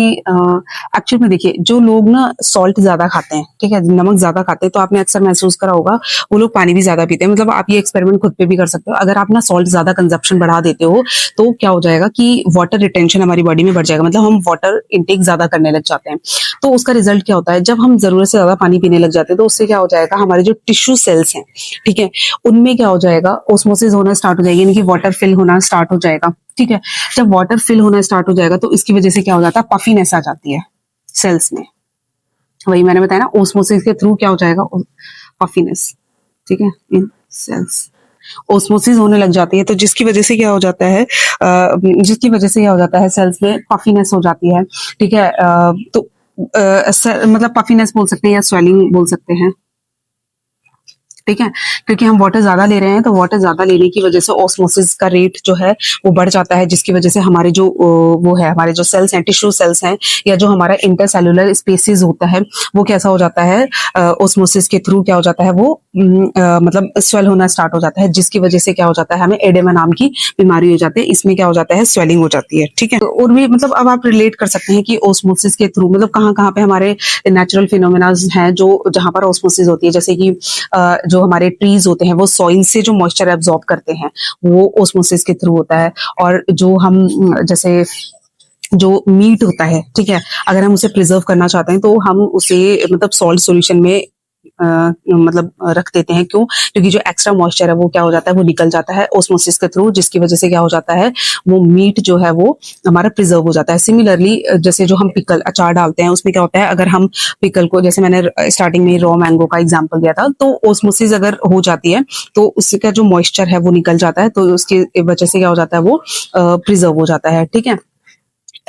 एक्चुअल में देखिए, जो लोग ना सॉल्ट ज्यादा खाते हैं, ठीक है, नमक ज्यादा खाते हैं, तो आपने अक्सर महसूस करा होगा वो लोग पानी भी ज्यादा पीते हैं। मतलब आप ये एक्सपेरिमेंट खुद पे भी कर सकते हो। अगर आप ना सॉल्ट ज्यादा कंजप्शन बढ़ा देते हो तो क्या हो जाएगा कि वाटर रिटेंशन हमारी बॉडी में बढ़ जाएगा, मतलब हम वाटर इंटेक ज्यादा करने लग जाते हैं। तो उसका रिजल्ट क्या होता है, जब हम जरूरत से ज्यादा पानी पीने लग जाते हैं तो उससे क्या हो जाएगा, हमारे जो टिश्यू सेल्स हैं, ठीक है, उनमें क्या हो जाएगा, ओस्मोसिस होना स्टार्ट हो जाएगी, यानी कि वाटर फिल होना स्टार्ट हो जाएगा। ठीक है, जब वाटर फिल होना स्टार्ट हो जाएगा तो इसकी वजह से क्या हो जाता है, पफीनेस आ जाती है सेल्स में। वही मैंने बताया ना, ओस्मोसिस के थ्रू क्या हो जाएगा, पफीनेस। ठीक है, इन सेल्स ओस्मोसिस होने लग जाती है, तो जिसकी वजह से क्या हो जाता है, सेल्स में पफीनेस हो जाती है। ठीक है, तो मतलब पफीनेस बोल सकते हैं या स्वेलिंग बोल सकते हैं। ठीक है, क्योंकि हम वाटर ज्यादा ले रहे हैं, तो वाटर ज्यादा लेने की वजह से ऑस्मोसिस का रेट जो है वो बढ़ जाता है, जिसकी वजह से हमारे जो वो है, हमारे जो सेल्स हैं, टिश्यू सेल्स हैं, या जो हमारा इंटरसेलुलर स्पेसिस होता है, वो कैसा हो जाता है, ऑस्मोसिस के थ्रू क्या हो जाता है, वो मतलब स्वेल होना स्टार्ट हो जाता है, जिसकी वजह से क्या हो जाता है, हमें एडेमा नाम की बीमारी हो जाती है। इसमें क्या हो जाता है, स्वेलिंग हो जाती है। ठीक है, तो और भी मतलब अब आप रिलेट कर सकते हैं कि ऑस्मोसिस के थ्रू मतलब कहाँ कहाँ पे हमारे नेचुरल फिनोमेना हैं जो जहां पर ऑस्मोसिस होती है, जैसे कि जो हमारे ट्रीज होते हैं वो सॉइल से जो मॉइस्चर एब्जॉर्ब करते हैं वो ओस्मोसिस के थ्रू होता है। और जो हम जैसे जो मीट होता है, ठीक है, अगर हम उसे प्रिजर्व करना चाहते हैं तो हम उसे मतलब सॉल्ट सॉल्यूशन में मतलब रख देते हैं। क्यों? क्योंकि जो एक्स्ट्रा मॉइस्चर है वो क्या हो जाता है, वो निकल जाता है ओस्मोसिस के थ्रू, जिसकी वजह से क्या हो जाता है, वो मीट जो है वो हमारा प्रिजर्व हो जाता है। सिमिलरली जैसे जो हम पिकल अचार डालते हैं उसमें क्या होता है, अगर हम पिकल को, जैसे मैंने स्टार्टिंग में रॉ मैंगो का एग्जांपल दिया था, तो ओस्मोसिस अगर हो जाती है तो उसका जो मॉइस्चर है वो निकल जाता है, तो उसकी वजह से क्या हो जाता है, वो प्रिजर्व हो जाता है। ठीक है,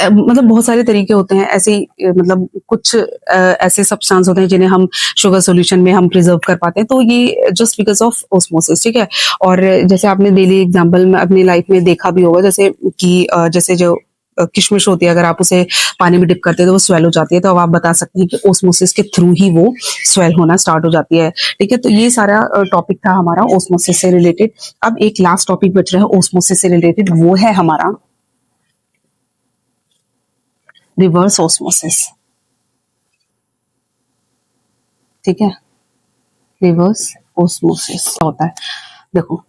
मतलब बहुत सारे तरीके होते हैं ऐसे ही, मतलब कुछ ऐसे सब्सटेंस होते हैं जिन्हें हम शुगर सॉल्यूशन में हम प्रिजर्व कर पाते हैं, तो ये जस्ट बिकॉज ऑफ ओस्मोसिस। ठीक है, और जैसे आपने डेली एग्जांपल में अपनी लाइफ में देखा भी होगा, जैसे कि जैसे जो किशमिश होती है, अगर आप उसे पानी में डिप करते हैं तो वो स्वेल हो जाती है, तो अब आप बता सकते हैं कि ओस्मोसिस के थ्रू ही वो स्वेल होना स्टार्ट हो जाती है। ठीक है, तो ये सारा टॉपिक था हमारा ओस्मोसिस से रिलेटेड। अब एक लास्ट टॉपिक बच रहा है ओस्मोसिस से रिलेटेड, वो है हमारा रिवर्स ऑस्मोसिस। ठीक है, रिवर्स ऑस्मोसिस होता है, देखो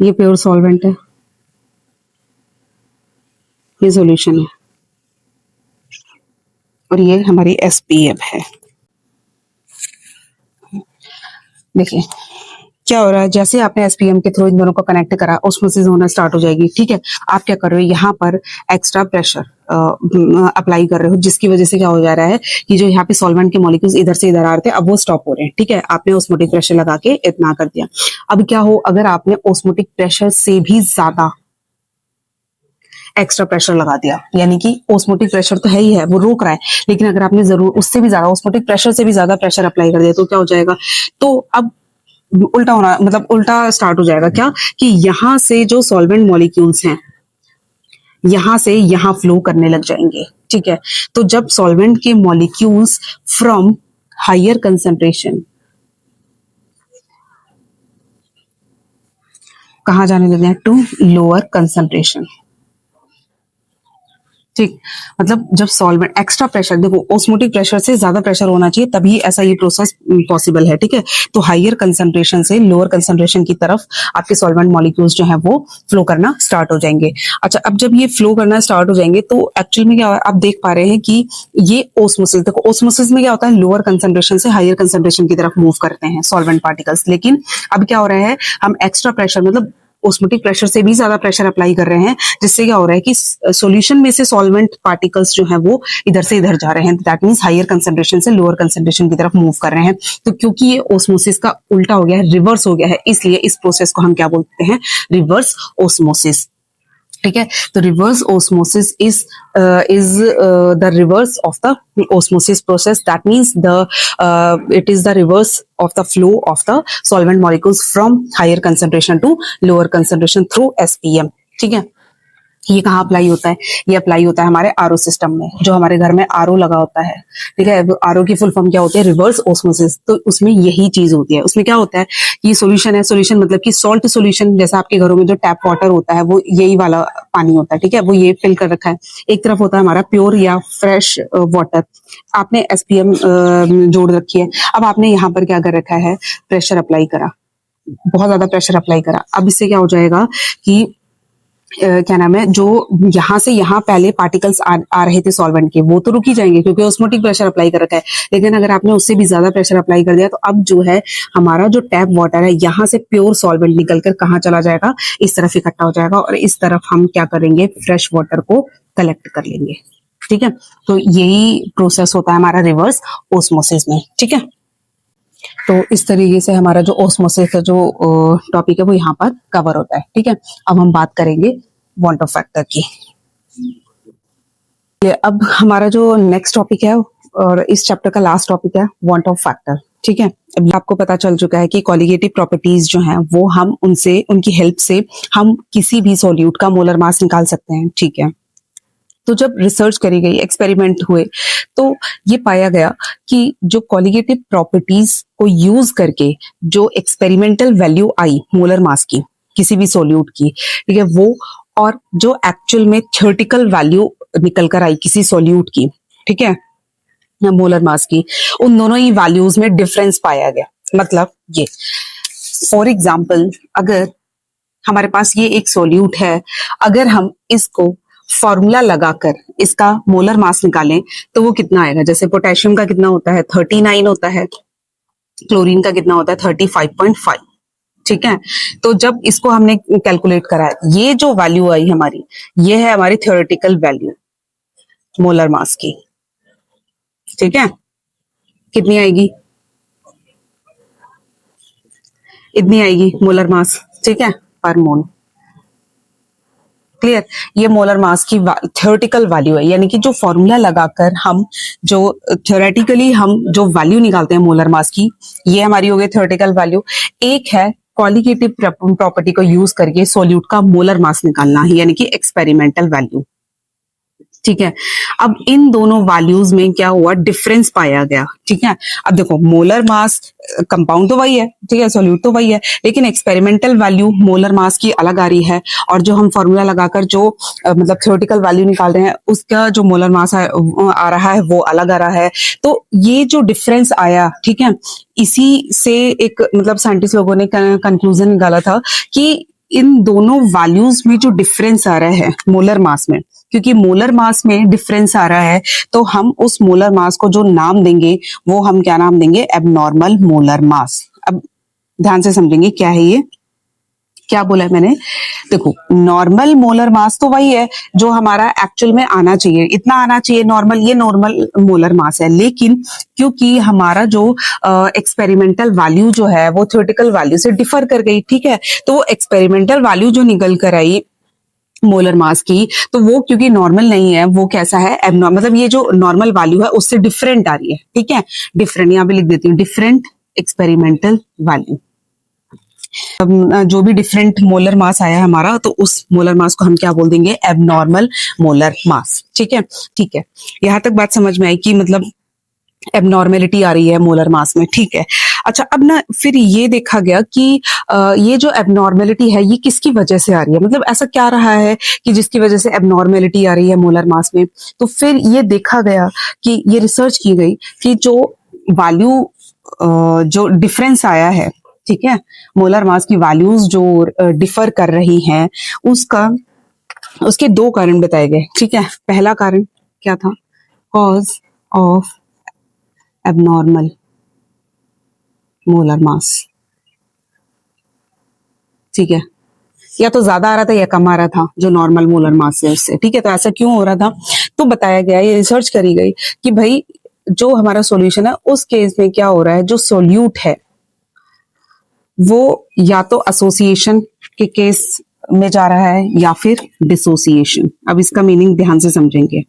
ये प्योर सॉल्वेंट है, ये सॉल्यूशन है, और ये हमारी एसपीएम है। देखिए क्या हो रहा है, जैसे आपने एसपीएम के थ्रू इन दोनों को कनेक्ट करा, ऑस्मोसिस होना स्टार्ट हो जाएगी। ठीक है, आप क्या कर रहे हो, यहाँ पर एक्स्ट्रा प्रेशर अप्लाई कर रहे हो, जिसकी वजह से क्या हो जा रहा है कि जो यहाँ पे सॉल्वेंट के मॉलिक्यूल्स इधर से इधर आ रहे थे, अब वो स्टॉप हो रहे हैं। ठीक है, आपने ऑस्मोटिक प्रेशर लगा के इतना कर दिया। अब क्या हो, अगर आपने ऑस्मोटिक प्रेशर से भी ज्यादा एक्स्ट्रा प्रेशर लगा दिया, यानी कि ऑस्मोटिक प्रेशर तो है ही है, वो रोक रहा है, लेकिन अगर आपने जरूर उससे भी ज्यादा ऑस्मोटिक प्रेशर से भी ज्यादा प्रेशर अप्लाई कर दिया तो क्या हो जाएगा, तो अब उल्टा होना, मतलब उल्टा स्टार्ट हो जाएगा। क्या कि यहां से जो सॉल्वेंट मॉलिक्यूल्स हैं यहां से यहां फ्लो करने लग जाएंगे। ठीक है, तो जब सॉल्वेंट के मॉलिक्यूल्स फ्रॉम हायर कंसेंट्रेशन कहां जाने लगे हैं, टू लोअर कंसेंट्रेशन। ठीक, मतलब जब सॉल्वेंट एक्स्ट्रा प्रेशर, देखो ऑस्मोटिक प्रेशर से ज्यादा प्रेशर होना चाहिए तभी ऐसा ये प्रोसेस पॉसिबल है। ठीक है, तो हायर कंसंट्रेशन से लोअर कंसंट्रेशन की तरफ आपके सॉल्वेंट मॉलिक्यूल्स जो है वो फ्लो करना स्टार्ट हो जाएंगे। अच्छा, अब जब ये फ्लो करना स्टार्ट हो जाएंगे तो एक्चुअल में क्या आप देख पा रहे हैं कि ये ओस्मोसिस, देखो ओस्मोसिस में क्या होता है, लोअर कंसंट्रेशन से हायर कंसंट्रेशन की तरफ मूव करते हैं सॉल्वेंट पार्टिकल्स, लेकिन अब क्या हो रहा है, हम एक्स्ट्रा प्रेशर मतलब ऑस्मोटिक प्रेशर से भी ज्यादा प्रेशर अप्लाई कर रहे हैं, जिससे क्या हो रहा है कि सॉल्यूशन में से सॉल्वेंट पार्टिकल्स जो है वो इधर से इधर जा रहे हैं, दैट मींस हायर कंसंट्रेशन से लोअर कंसंट्रेशन की तरफ मूव कर रहे हैं। तो क्योंकि ये ऑस्मोसिस का उल्टा हो गया है, रिवर्स हो गया है, इसलिए इस प्रोसेस को हम क्या बोलते हैं, रिवर्स ऑस्मोसिस। ठीक है, तो reverse osmosis is the reverse of the osmosis process, that means it is the reverse of the flow of the solvent molecules from higher concentration to lower concentration through SPM. ठीक है, ये कहाँ apply होता है, ये apply होता है हमारे आरओ सिस्टम में, जो हमारे घर में आरओ लगा होता है। ठीक है, आरओ की फुल फॉर्म क्या होती है, रिवर्स ऑस्मोसिस। तो उसमें यही चीज होती है। उसमें क्या होता है, ये सॉल्यूशन है, सॉल्यूशन मतलब कि सॉल्ट सॉल्यूशन, जैसा आपके घरों में जो टैप वाटर होता है वो यही वाला पानी होता है। ठीक है, वो ये फिल कर रखा है। एक तरफ होता है हमारा प्योर या फ्रेश वाटर, आपने एसपीएम जोड़ रखी है। अब आपने यहाँ पर क्या कर रखा है, प्रेशर अप्लाई करा, बहुत ज्यादा प्रेशर अप्लाई करा। अब इससे क्या हो जाएगा कि क्या नाम है, जो यहाँ से यहाँ पहले पार्टिकल्स आ रहे थे सॉल्वेंट के, वो तो रुक ही जाएंगे क्योंकि ऑस्मोटिक प्रेशर अप्लाई कर रखा है। लेकिन अगर आपने उससे भी ज्यादा प्रेशर अप्लाई कर दिया तो अब जो है हमारा जो टैप वाटर है, यहाँ से प्योर सॉल्वेंट निकल कर कहाँ चला जाएगा, इस तरफ इकट्ठा हो जाएगा, और इस तरफ हम क्या करेंगे, फ्रेश वाटर को कलेक्ट कर लेंगे। ठीक है, तो यही प्रोसेस होता है हमारा रिवर्स ऑस्मोसिस में। ठीक है, तो इस तरीके से हमारा जो ऑस्मोसिस का जो टॉपिक है वो यहाँ पर कवर होता है। ठीक है, अब हम बात करेंगे वांट ऑफ फैक्टर की। अब हमारा जो नेक्स्ट टॉपिक है और इस चैप्टर का लास्ट टॉपिक है वांट ऑफ फैक्टर। ठीक है, अभी आपको पता चल चुका है कि कॉलिगेटिव प्रॉपर्टीज जो हैं वो हम उनसे, उनकी हेल्प से हम किसी भी सॉल्यूट का मोलर मास निकाल सकते हैं। ठीक है, तो जब रिसर्च करी गई, एक्सपेरिमेंट हुए, तो ये पाया गया कि जो कॉलिगेटिव प्रॉपर्टीज को यूज करके जो एक्सपेरिमेंटल वैल्यू आई मोलर मास की किसी भी सॉल्यूट की, ठीक है, वो और जो एक्चुअल में थ्योरेटिकल वैल्यू निकल कर आई किसी सॉल्यूट की, ठीक है, मोलर मास की, उन दोनों ही वैल्यूज में डिफरेंस पाया गया। मतलब ये, फॉर एग्जाम्पल, अगर हमारे पास ये एक सॉल्यूट है, अगर हम इसको फॉर्मूला लगाकर इसका मोलर मास निकालें तो वो कितना आएगा, जैसे पोटेशियम का कितना होता है, 39 होता है, क्लोरीन का कितना होता है, 35.5। ठीक है, तो जब इसको हमने कैलकुलेट करा है, ये जो वैल्यू आई हमारी, ये है हमारी थ्योरेटिकल वैल्यू मोलर मास की। ठीक है, कितनी आएगी, इतनी आएगी मोलर मास। ठीक है, पर मोल। क्लियर, ये मोलर मास की थ्योरेटिकल वैल्यू है, यानी कि जो फॉर्मूला लगाकर हम जो थ्योरेटिकली हम जो वैल्यू निकालते हैं मोलर मास की, ये हमारी हो गई थ्योरेटिकल वैल्यू। एक है क्वालिटेटिव प्रॉपर्टी को यूज करके सॉल्यूट का मोलर मास निकालना, यानी कि एक्सपेरिमेंटल वैल्यू। ठीक है, अब इन दोनों वैल्यूज में क्या हुआ, डिफरेंस पाया गया। ठीक है, अब देखो मोलर मास, कंपाउंड तो वही है, ठीक है, सॉल्यूट तो वही है, लेकिन एक्सपेरिमेंटल वैल्यू मोलर मास की अलग आ रही है, और जो हम फॉर्मूला लगाकर जो मतलब थ्योरेटिकल वैल्यू निकाल रहे हैं उसका जो मोलर मास आ रहा है वो अलग आ रहा है। तो ये जो डिफरेंस आया, ठीक है, इसी से एक मतलब साइंटिस्ट लोगों ने कंक्लूजन निकाला था कि इन दोनों वैल्यूज में जो डिफरेंस आ रहा है मोलर मास में, क्योंकि मोलर मास में डिफरेंस आ रहा है, तो हम उस मोलर मास को जो नाम देंगे वो हम क्या नाम देंगे, एबनॉर्मल मोलर मास। अब ध्यान से समझेंगे क्या है ये, क्या बोला है मैंने। देखो, नॉर्मल मोलर मास तो वही है जो हमारा एक्चुअल में आना चाहिए, इतना आना चाहिए नॉर्मल, ये नॉर्मल मोलर मास है। लेकिन क्योंकि हमारा जो एक्सपेरिमेंटल वैल्यू जो है वो थ्योरेटिकल वैल्यू से डिफर कर गई, ठीक है, तो एक्सपेरिमेंटल वैल्यू जो निकल कर आई मोलर मास की, तो वो क्योंकि नॉर्मल नहीं है, वो कैसा है, एबनॉर्मल, मतलब ये जो नॉर्मल वैल्यू है उससे डिफरेंट आ रही है। ठीक है, डिफरेंट, यहाँ पे लिख देती हूँ, डिफरेंट एक्सपेरिमेंटल वैल्यू। जो भी डिफरेंट मोलर मास आया हमारा, तो उस मोलर मास को हम क्या बोल देंगे, एबनॉर्मल मोलर मास। ठीक है, ठीक है, यहाँ तक बात समझ में आई कि मतलब एबनॉर्मेलिटी आ रही है मोलर मास में। ठीक है, अच्छा, अब ना फिर ये देखा गया कि ये जो एबनॉर्मेलिटी है ये किसकी वजह से आ रही है, मतलब ऐसा क्या रहा है कि जिसकी वजह से एबनॉर्मेलिटी आ रही है मोलर मास में। तो फिर ये देखा गया कि ये रिसर्च की गई कि जो वैल्यू, जो डिफरेंस आया है, ठीक है, मोलर मास की वैल्यूज जो डिफर कर रही हैं, उसका, उसके दो कारण बताए गए। ठीक है, पहला कारण क्या था, cause of abnormal molar mass. ठीक है, या तो ज्यादा आ रहा था या कम आ रहा था जो नॉर्मल मोलर मास है उससे, ठीक है। तो ऐसा क्यों हो रहा था, तो बताया गया, ये रिसर्च करी गई कि भाई जो हमारा सॉल्यूशन है उस केस में क्या हो रहा है, जो सोल्यूट है वो या तो एसोसिएशन के केस में जा रहा है या फिर डिसोसिएशन। अब इसका मीनिंग ध्यान से समझेंगे।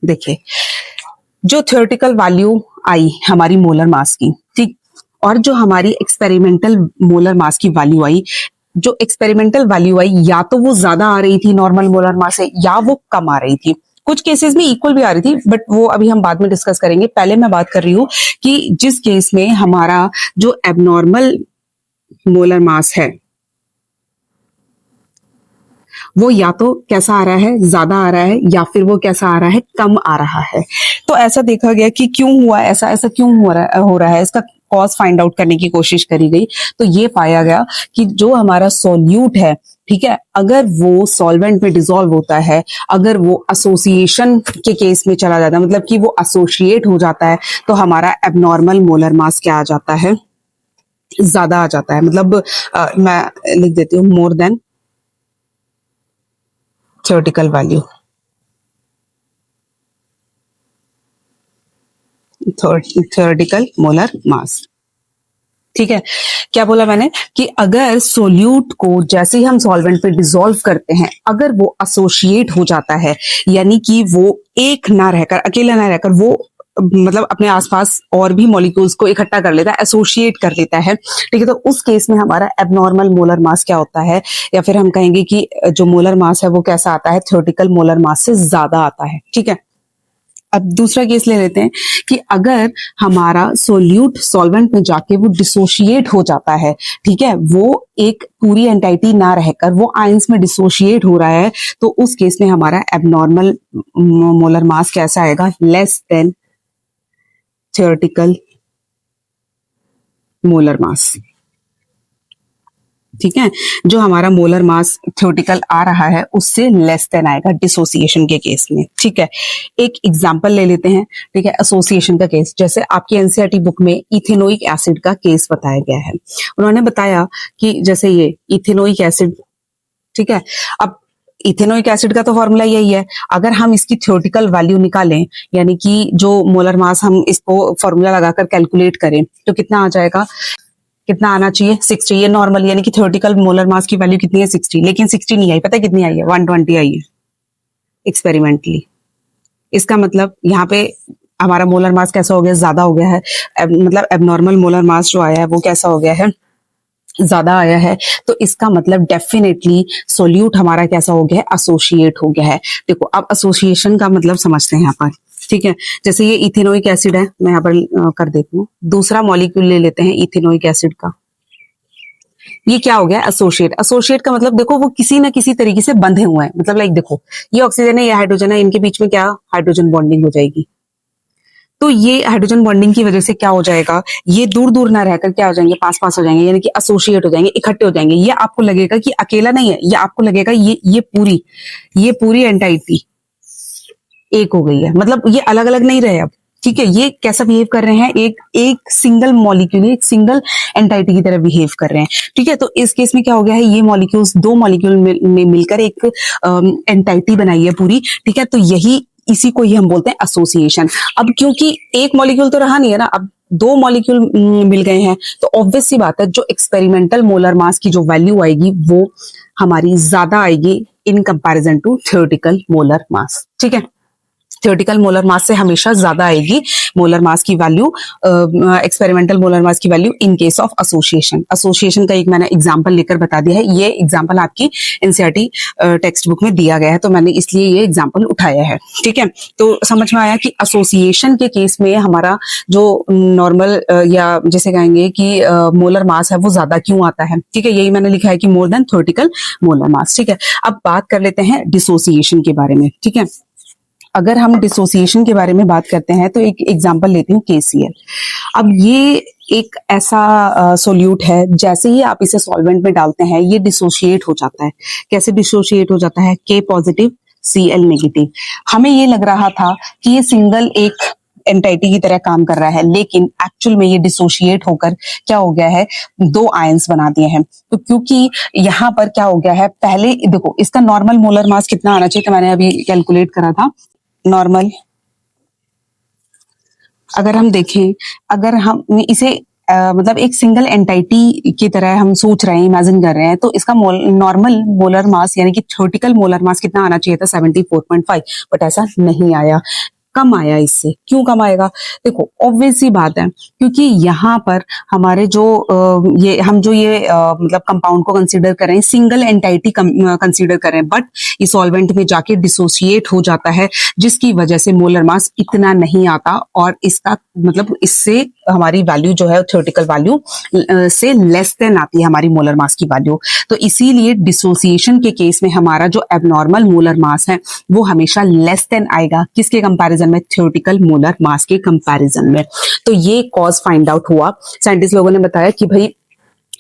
देखिए, जो थ्योरेटिकल वैल्यू आई हमारी मोलर मास की, ठीक, और जो हमारी एक्सपेरिमेंटल मोलर मास की वैल्यू आई, जो एक्सपेरिमेंटल वैल्यू आई या तो वो ज्यादा आ रही थी नॉर्मल मोलर मास से या वो कम आ रही थी। कुछ केसेस में इक्वल भी आ रही थी, बट वो अभी हम बाद में डिस्कस करेंगे। पहले मैं बात कर रही हूँ कि जिस केस में हमारा जो एबनॉर्मल मोलर मास है वो या तो कैसा आ रहा है, ज्यादा आ रहा है, या फिर वो कैसा आ रहा है, कम आ रहा है। तो ऐसा देखा गया कि क्यों हुआ ऐसा, ऐसा क्यों हो रहा है, इसका कॉज फाइंड आउट करने की कोशिश करी गई। तो ये पाया गया कि जो हमारा सोल्यूट है, ठीक है, अगर वो सॉल्वेंट में डिसॉल्व होता है, अगर वो एसोसिएशन के केस में चला जाता है, मतलब कि वो एसोसिएट हो जाता है, तो हमारा एबनॉर्मल मोलर मास क्या आ जाता है, ज्यादा आ जाता है। मतलब मैं लिख देती हूँ, more than theoretical value, theoretical molar mass, ठीक है। क्या बोला मैंने कि अगर सोल्यूट को जैसे ही हम सॉल्वेंट पे डिसॉल्व करते हैं, अगर वो एसोसिएट हो जाता है, यानी कि वो एक ना रहकर, अकेला ना रहकर, वो मतलब अपने आसपास और भी मॉलिक्यूल्स को इकट्ठा कर लेता है, एसोसिएट कर लेता है, ठीक है, तो उस केस में हमारा एबनॉर्मल मोलर मास क्या होता है, या फिर हम कहेंगे कि जो मोलर मास है वो कैसा आता है, थ्योरेटिकल मोलर मास से ज्यादा आता है, ठीक है। अब दूसरा केस ले लेते हैं कि अगर हमारा सोल्यूट सॉल्वेंट में जाके वो डिसोशिएट हो जाता है, ठीक है, वो एक पूरी एंटाइटी ना रहकर वो आयंस में डिसोशिएट हो रहा है, तो उस केस में हमारा एबनॉर्मल मोलर मास कैसा आएगा, less than theoretical molar mass, ठीक है। जो हमारा मोलर मास थ्योरेटिकल आ रहा है उससे लेस देन आएगा डिसोसिएशन के केस में, ठीक है। एक एग्जांपल ले लेते हैं, ठीक है, एसोसिएशन का केस। जैसे आपकी एनसीईआरटी बुक में इथेनोइक एसिड का केस बताया गया है। उन्होंने बताया कि जैसे ये इथेनोइक एसिड, ठीक है, अब इथेनोइक एसिड का तो फॉर्मूला यही है। अगर हम इसकी थ्योरेटिकल वैल्यू निकालें, यानी कि जो मोलर मास हम इसको फॉर्मूला लगाकर कैलकुलेट करें, तो कितना आ जाएगा, कितना आना चाहिए, 60। ये नॉर्मल, यानी कि थ्योरेटिकल मोलर मास की वैल्यू कितनी है, 60, लेकिन 60 नहीं आई। पता है कितनी आई है, 120 आई है एक्सपेरिमेंटली। इसका मतलब यहाँ पे हमारा मोलर मास कैसा हो गया, ज्यादा हो गया है। मतलब एबनॉर्मल मोलर मास जो आया है वो कैसा हो गया है, ज्यादा आया है। तो इसका मतलब डेफिनेटली सोल्यूट हमारा कैसा हो गया है, एसोसिएट हो गया है। देखो, अब एसोसिएशन का मतलब समझते हैं यहाँ पर, ठीक है। जैसे ये इथेनोइक एसिड है, मैं यहाँ पर कर देती हूँ। दूसरा मॉलिक्यूल ले लेते हैं इथेनोइक एसिड का। ये क्या हो गया, एसोसिएट। एसोसिएट का मतलब देखो वो किसी ना किसी तरीके से बंधे हुए हैं। मतलब लाइक देखो, ये ऑक्सीजन है, ये हाइड्रोजन है, इनके बीच में क्या हाइड्रोजन बॉन्डिंग हो जाएगी। तो ये हाइड्रोजन बॉन्डिंग की वजह से क्या हो जाएगा, ये दूर दूर ना रहकर क्या हो जाएंगे, पास पास हो जाएंगे, यानी कि एसोसिएट हो जाएंगे, इकट्ठे हो जाएंगे। ये आपको लगेगा कि अकेला नहीं है, ये आपको लगेगा ये पूरी एंटाइटी एक हो गई है। मतलब ये अलग अलग नहीं रहे अब, ठीक है। ये कैसा बिहेव कर रहे हैं, एक सिंगल मॉलिक्यूल, एक सिंगल एंटाइटी की तरह बिहेव कर रहे हैं, ठीक है। तो इस केस में क्या हो गया है, ये मॉलिक्यूल्स, दो मॉलिक्यूल में मिलकर एक एंटाइटी बनाई है पूरी, ठीक है। तो यही, इसी को ही हम बोलते हैं एसोसिएशन। अब क्योंकि एक मॉलिक्यूल तो रहा नहीं है ना, अब दो मॉलिक्यूल मिल गए हैं, तो ऑब्वियस सी बात है जो एक्सपेरिमेंटल मोलर मास की जो वैल्यू आएगी वो हमारी ज्यादा आएगी in comparison to theoretical molar mass, ठीक है। थ्योरेटिकल मोलर मास से हमेशा ज्यादा आएगी मोलर मास की वैल्यू, एक्सपेरिमेंटल मोलर मास की value in case of association. Association का एक मैंने एग्जांपल लेकर बता दिया है। ये एग्जांपल आपकी एनसीईआरटी टेक्स्ट बुक में दिया गया है, तो मैंने इसलिए ये एग्जांपल उठाया है, ठीक है। तो समझ में आया कि एसोसिएशन के केस में हमारा जो नॉर्मल या जैसे कहेंगे कि मोलर मास है वो ज्यादा क्यों आता है, ठीक है। यही मैंने लिखा है कि more than theoretical molar mass, ठीक है। अब बात कर लेते हैं डिसोसिएशन के बारे में, ठीक है। अगर हम डिसोसिएशन के बारे में बात करते हैं तो एक एग्जांपल लेती हूँ, KCl। अब ये एक ऐसा सोल्यूट है, जैसे ही आप इसे सॉल्वेंट में डालते हैं ये डिसोशिएट हो जाता है। कैसे डिसोशिएट हो जाता है, K पॉजिटिव Cl नेगेटिव। हमें ये लग रहा था कि ये सिंगल एक एंटाइटी की तरह काम कर रहा है, लेकिन एक्चुअल में ये डिसोशिएट होकर क्या हो गया है, दो आयंस बना दिए हैं। तो क्योंकि यहाँ पर क्या हो गया है, पहले देखो इसका नॉर्मल मोलर मास कितना आना चाहिए, तो मैंने अभी कैलकुलेट करा था नॉर्मल। अगर हम देखें, अगर हम इसे मतलब एक सिंगल एंटाइटी की तरह हम सोच रहे हैं, इमेजिन कर रहे हैं, तो इसका नॉर्मल मोलर मास यानी कि थ्योरेटिकल मोलर मास कितना आना चाहिए था, 74.5, बट ऐसा नहीं आया, कम आया। इससे क्यों कम आएगा, देखो ऑब्वियस सी बात है, क्योंकि यहाँ पर हमारे जो ये हम जो ये मतलब कंपाउंड को कंसीडर कर रहे हैं, सिंगल एंटाइटी कंसीडर कर रहे हैं, बट ये सॉल्वेंट में जाके डिसोसिएट हो जाता है, जिसकी वजह से मोलर मास इतना नहीं आता, और इसका मतलब इससे हमारी वैल्यू जो है थ्योरेटिकल वैल्यू से लेस देन आती है हमारी मोलर मास की वैल्यू। तो इसीलिए डिसोसिएशन के केस में हमारा जो एबनॉर्मल मोलर मास है वो हमेशा लेस देन आएगा, किसके कंपैरिजन में, थ्योरेटिकल मोलर मास के कंपैरिजन में। तो ये कॉज फाइंड आउट हुआ, साइंटिस्ट लोगों ने बताया कि भाई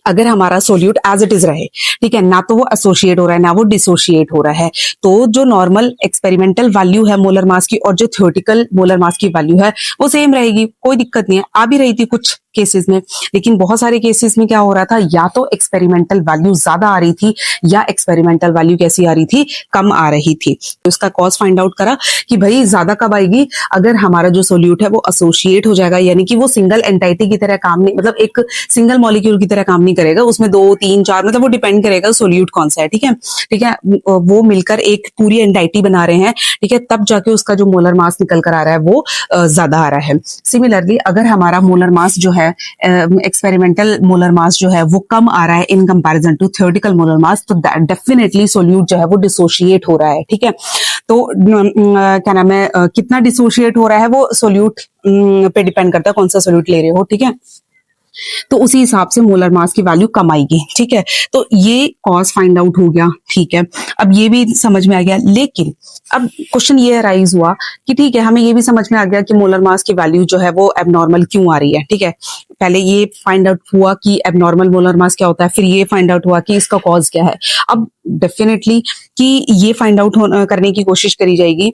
अगर हमारा सोल्यूट एज इट इज रहे, ठीक है, ना तो वो एसोसिएट हो रहा है ना वो डिसोशिएट हो रहा है, तो जो नॉर्मल एक्सपेरिमेंटल वैल्यू है मोलर मास की और जो थ्योरेटिकल मोलर मास की वैल्यू है वो सेम रहेगी, कोई दिक्कत नहीं है। आ भी रही थी कुछ केसेस में, लेकिन बहुत सारे केसेस में क्या हो रहा था, या तो एक्सपेरिमेंटल वैल्यू ज्यादा आ रही थी या एक्सपेरिमेंटल वैल्यू कैसी आ रही थी, कम आ रही थी। तो उसका कॉज फाइंड आउट करा कि भाई ज्यादा कब आएगी, अगर हमारा जो सोल्यूट है वो एसोसिएट हो जाएगा, यानी कि वो सिंगल एंटाइटी की तरह काम नहीं, मतलब एक सिंगल मॉलिक्यूल की तरह काम नहीं करेगा, उसमें 2 3 4 मतलब वो डिपेंड करेगा सोल्यूट कौन सा है, ठीक है, ठीक है, वो मिलकर एक पूरी एंटाइटी बना रहे हैं, ठीक है, तब जाके उसका जो मोलर मास निकल कर आ रहा है वो ज्यादा आ रहा है। सिमिलरली अगर हमारा मोलर मास जो है एक्सपेरिमेंटल मोलर मास जो है वो कम आ रहा है in comparison to theoretical molar mass, तो डेफिनेटली सोल्यूट जो है वो डिसोशिएट हो रहा है, ठीक है। तो क्या नाम है, कितना डिसोशिएट हो रहा है वो सोल्यूट पे डिपेंड करता है, कौन सा सोल्यूट ले रहे हो, ठीक है। तो उसी हिसाब से मोलर मास की वैल्यू कम आएगी, ठीक है। तो ये कॉज फाइंड आउट हो गया, ठीक है, अब ये भी समझ में आ गया। लेकिन अब क्वेश्चन ये अराइज हुआ कि ठीक है, हमें ये भी समझ में आ गया कि मोलर मास की वैल्यू जो है वो एबनॉर्मल क्यों आ रही है, ठीक है। पहले ये फाइंड आउट हुआ कि एबनॉर्मल मोलर मास क्या होता है, फिर ये फाइंड आउट हुआ कि इसका कॉज क्या है। अब डेफिनेटली कि ये फाइंड आउट करने की कोशिश करी जाएगी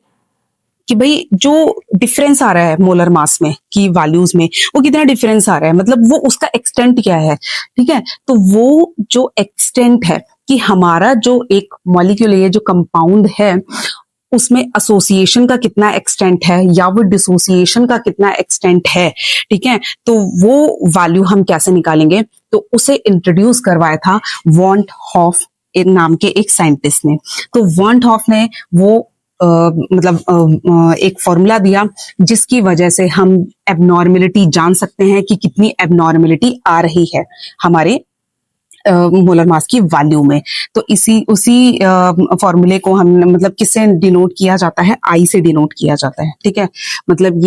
कि भाई जो डिफरेंस आ रहा है मोलर मास में की वैल्यूज में, वो कितना डिफरेंस आ रहा है, मतलब वो उसका एक्सटेंट क्या है, ठीक है। तो वो जो एक्सटेंट है कि हमारा जो एक मॉलिक्यूल है, जो कंपाउंड है, उसमें एसोसिएशन का कितना एक्सटेंट है या वो डिसोसिएशन का कितना एक्सटेंट है, ठीक है। तो वो वैल्यू हम कैसे निकालेंगे, तो उसे इंट्रोड्यूस करवाया था वॉन्ट हॉफ नाम के एक साइंटिस्ट ने। तो वॉन्ट हॉफ ने वो एक फॉर्मूला दिया जिसकी वजह से हम एबनॉर्मेलिटी जान सकते हैं कि कितनी एबनॉर्मेलिटी आ रही है हमारे मोलर मास की वैल्यू में। तो उसी फॉर्मूले को हम मतलब किससे डिनोट किया जाता है, आई से डिनोट किया जाता है, ठीक है। मतलब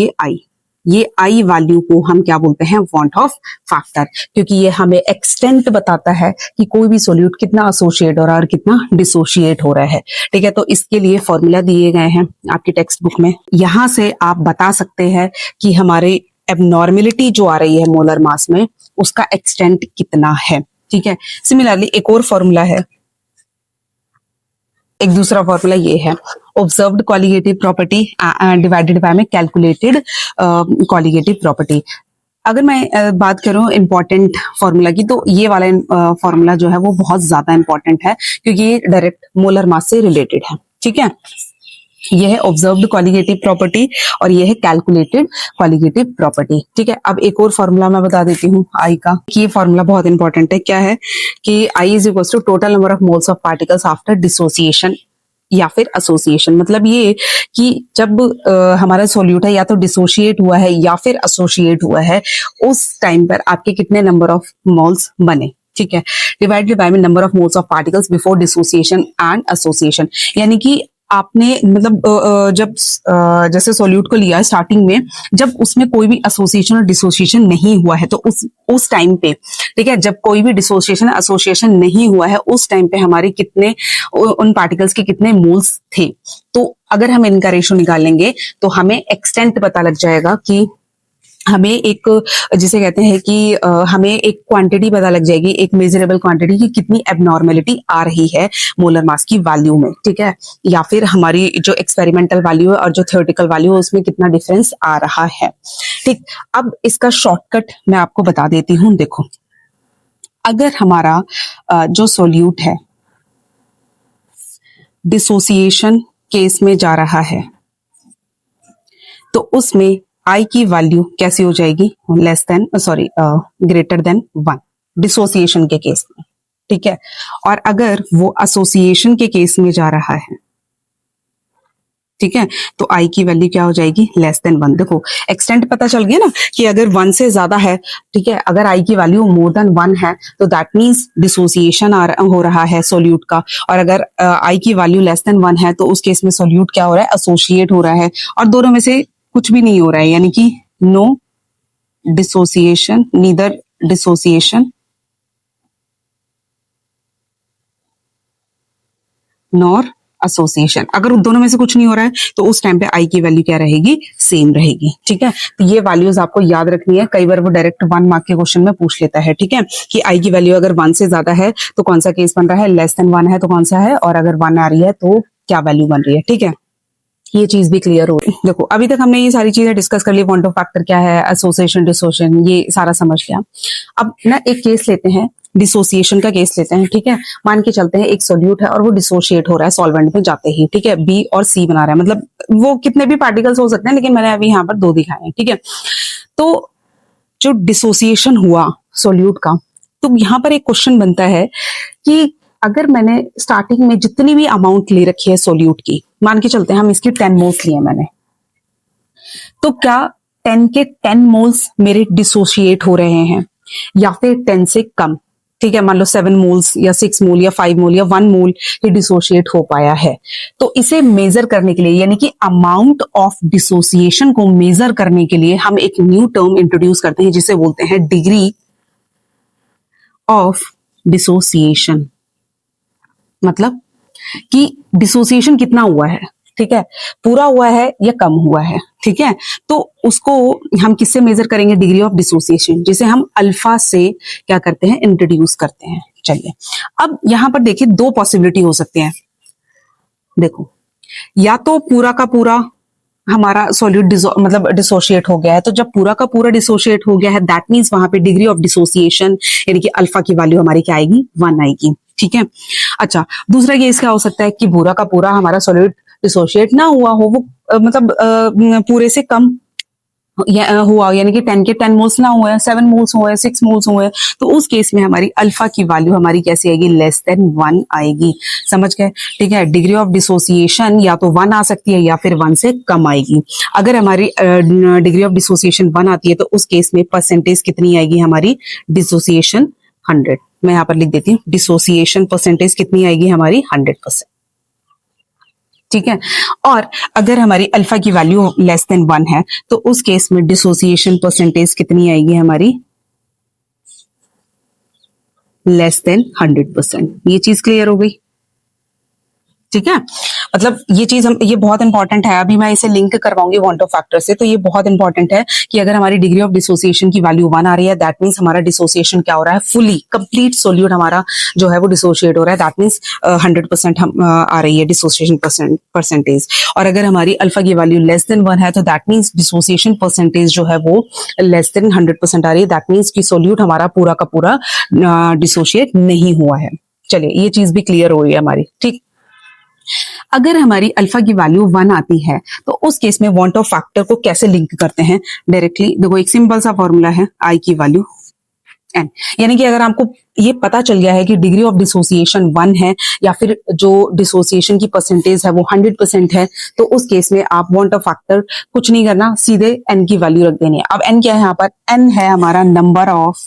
ये आई वैल्यू को हम क्या बोलते हैं, वॉन्ट ऑफ फैक्टर, क्योंकि ये हमें एक्सटेंट बताता है कि कोई भी सोल्यूट कितना एसोसिएट हो रहा है और कितना डिसोशिएट हो रहा है, ठीक है। तो इसके लिए फॉर्मूला दिए गए हैं आपकी टेक्स्ट बुक में, यहां से आप बता सकते हैं कि हमारे एबनॉर्मेलिटी जो आ रही है मोलर मास में उसका एक्सटेंट कितना है, ठीक है। सिमिलरली एक और फॉर्मूला है, एक दूसरा फॉर्मूला ये है, observed colligative property divided by में कैलकुलेटेड कॉलिगेटिव प्रॉपर्टी। अगर मैं बात करूं इंपॉर्टेंट फॉर्मूला की, तो ये वाला फॉर्मूला जो है वो बहुत ज्यादा इंपॉर्टेंट है, क्योंकि ये डायरेक्ट मोलर मास से रिलेटेड है, ठीक है। ये है ऑब्जर्व्ड कॉलिगेटिव प्रॉपर्टी और ये है कैलकुलेटेड कॉलिगेटिव प्रॉपर्टी, ठीक है। अब एक और फॉर्मूला मैं बता देती हूँ आई का, कि ये फॉर्मूला बहुत इंपॉर्टेंट है। क्या है कि i is equal to total number of moles of particles after dissociation या फिर एसोसिएशन। मतलब ये कि जब हमारा सोल्यूट है या तो डिसोशिएट हुआ है या फिर एसोसिएट हुआ है, उस टाइम पर आपके कितने नंबर ऑफ मोल्स बने, ठीक है, डिवाइडेड बाय में number of moles of particles before dissociation and association. यानी कि आपने मतलब जब जैसे सोल्यूट को लिया स्टार्टिंग में, जब उसमें कोई भी एसोसिएशन और डिसोसिएशन नहीं हुआ है, तो उस टाइम पे, ठीक है, जब कोई भी डिसोसिएशन एसोसिएशन नहीं हुआ है, उस टाइम पे हमारे कितने उन पार्टिकल्स के कितने मोल्स थे। तो अगर हम इनका रेशो निकालेंगे तो हमें एक्सटेंट पता लग जाएगा कि हमें एक, जिसे कहते हैं कि हमें एक क्वांटिटी पता लग जाएगी, एक मेजरेबल क्वांटिटी की कितनी एबनॉर्मेलिटी आ रही है मोलर मास की वैल्यू में, ठीक है, या फिर हमारी जो एक्सपेरिमेंटल वैल्यू है और जो थ्योरेटिकल वैल्यू है उसमें कितना डिफरेंस आ रहा है। ठीक, अब इसका शॉर्टकट मैं आपको बता देती हूँ। देखो, अगर हमारा जो सोल्यूट है डिसोसिएशन केस में जा रहा है तो उसमें आई की वैल्यू कैसी हो जाएगी, less than, sorry, greater than 1 dissociation के केस में, ठीक है। और अगर वो एसोसिएशन के केस में जा रहा है, ठीक है, तो आई की वैल्यू क्या हो जाएगी, लेस देन 1। देखो, एक्सटेंट पता चल गया ना कि अगर 1 से ज्यादा है, ठीक है, अगर आई की वैल्यू मोर देन 1 है तो दैट मीन्स डिसोसिएशन हो रहा है सोल्यूट का, और अगर आई की वैल्यू लेस देन 1 है तो उस केस में सोल्यूट क्या हो रहा है, एसोसिएट हो रहा है, और दोनों में से कुछ भी नहीं हो रहा है, यानी कि no dissociation, neither dissociation nor association. अगर उन दोनों में से कुछ नहीं हो रहा है तो उस टाइम पे आई की वैल्यू क्या रहेगी, सेम रहेगी, ठीक है। तो ये वैल्यूज आपको याद रखनी है, कई बार वो डायरेक्ट 1 मार्क के क्वेश्चन में पूछ लेता है, ठीक है, कि आई की वैल्यू अगर 1 से ज्यादा है तो कौन सा केस बन रहा है, लेस देन 1 है तो कौन सा है, और अगर 1 आ रही है तो क्या वैल्यू बन रही है, ठीक है। ये चीज भी क्लियर हो रही है। देखो, अभी तक हमने ये सारी चीजें डिस्कस कर ली, पॉइंट ऑफ फैक्टर क्या है, एसोसिएशन, डिसोसिएशन, ये सारा समझ लिया। अब ना एक केस लेते हैं, डिसोसिएशन का केस लेते हैं, ठीक है। मान के चलते हैं एक सोल्यूट है और वो डिसोशिएट हो रहा है सॉल्वेंट में जाते ही, ठीक है, बी और सी बना रहा है, मतलब वो कितने भी पार्टिकल्स हो सकते हैं, लेकिन मैंने अभी यहाँ पर 2 दिखाए हैं, ठीक है। तो जो डिसोसिएशन हुआ सोल्यूट का, तो यहाँ पर एक क्वेश्चन बनता है कि अगर मैंने स्टार्टिंग में जितनी भी अमाउंट ले रखी है सोल्यूट की, मान के चलते हैं हम इसकी 10 मोल्स लिए मैंने, तो क्या 10 के 10 मोल्स मेरे डिसोशिएट हो रहे हैं या फिर 10 से कम, ठीक है, मान लो 7 मोल्स या 6 मोल या 5 मोल या 1 मोल ये डिसोशिएट हो पाया है। तो इसे मेजर करने के लिए, यानी कि अमाउंट ऑफ डिसोसिएशन को मेजर करने के लिए हम एक न्यू टर्म इंट्रोड्यूस करते हैं जिसे बोलते हैं डिग्री ऑफ डिसोसिएशन। मतलब कि डिसोसिएशन कितना हुआ है, ठीक है, पूरा हुआ है या कम हुआ है, ठीक है। तो उसको हम किससे मेजर करेंगे, डिग्री ऑफ डिसोसिएशन, जिसे हम अल्फा से क्या करते हैं, इंट्रोड्यूस करते हैं। चलिए, अब यहां पर देखिए 2 पॉसिबिलिटी हो सकते हैं। देखो, या तो पूरा का पूरा हमारा सॉल्यूट मतलब डिसोशिएट हो गया है, तो जब पूरा का पूरा डिसोशिएट हो गया है दैट मीन्स वहां पे डिग्री ऑफ डिसोसिएशन यानी कि अल्फा की वैल्यू हमारी क्या आएगी, 1 आएगी, ठीक है। अच्छा, दूसरा केस क्या हो सकता है कि पूरा का पूरा हमारा सॉल्यूट डिसोशिएट ना हुआ हो, वो मतलब पूरे से कम हुआ, यानी कि 10 के 10 मोल्स ना हुए, 7 मोल्स हुए, 6 मोल्स हुए, तो उस केस में हमारी अल्फा की वैल्यू हमारी कैसी आएगी, लेस देन 1 आएगी। समझ गए, ठीक है। डिग्री ऑफ डिसोसिएशन या तो 1 आ सकती है या फिर 1 से कम आएगी। अगर हमारी डिग्री ऑफ डिसोसिएशन 1 आती है तो उस केस में परसेंटेज कितनी आएगी हमारी, डिसोसिएशन 100। मैं यहाँ पर लिख देती हूँ, डिसोसिएशन परसेंटेज कितनी आएगी हमारी, 100%, ठीक है। और अगर हमारी अल्फा की वैल्यू लेस देन 1 है तो उस केस में डिसोसिएशन परसेंटेज कितनी आएगी हमारी, लेस देन 100%। ये चीज क्लियर हो गई, ठीक है। मतलब ये चीज ये बहुत इंपॉर्टेंट है, अभी मैं इसे लिंक करवाऊंगी वॉन्ट ऑफ फैक्टर से, तो ये बहुत इंपॉर्टेंट है कि अगर हमारी डिग्री ऑफ डिसोसिएशन की वैल्यू 1 आ रही है दैट मीन्स हमारा डिसोसिएशन क्या हो रहा है, फुली कंप्लीट सोल्यूट हमारा जो है वो डिसोशिएट हो रहा है, दैट मीन्स 100% हम आ रही है डिसोसिएशन परसेंटेज। और अगर हमारी अल्फा की वैल्यू लेस देन 1 है तो दैट मीन्स डिसोसिएशन परसेंटेज जो है वो लेस देन 100% आ रही है, दैट मीन्स कि सोल्यूट हमारा पूरा का पूरा डिसोशिएट नहीं हुआ है। चलिए, ये चीज भी क्लियर हो रही है हमारी, ठीक। अगर हमारी अल्फा की वैल्यू 1 आती है तो उस केस में वांट ऑफ फैक्टर को कैसे लिंक करते हैं डायरेक्टली, देखो एक सिंपल सा फॉर्मूला है, आई की वैल्यू एन, यानी कि अगर आपको ये पता चल गया है कि डिग्री ऑफ डिसोसिएशन 1 है या फिर जो डिसोसिएशन की परसेंटेज है वो 100% है, तो उस केस में आप वांट ऑफ फैक्टर कुछ नहीं करना, सीधे एन की वैल्यू रख देनी है। अब एन क्या है यहाँ पर, एन है हमारा नंबर ऑफ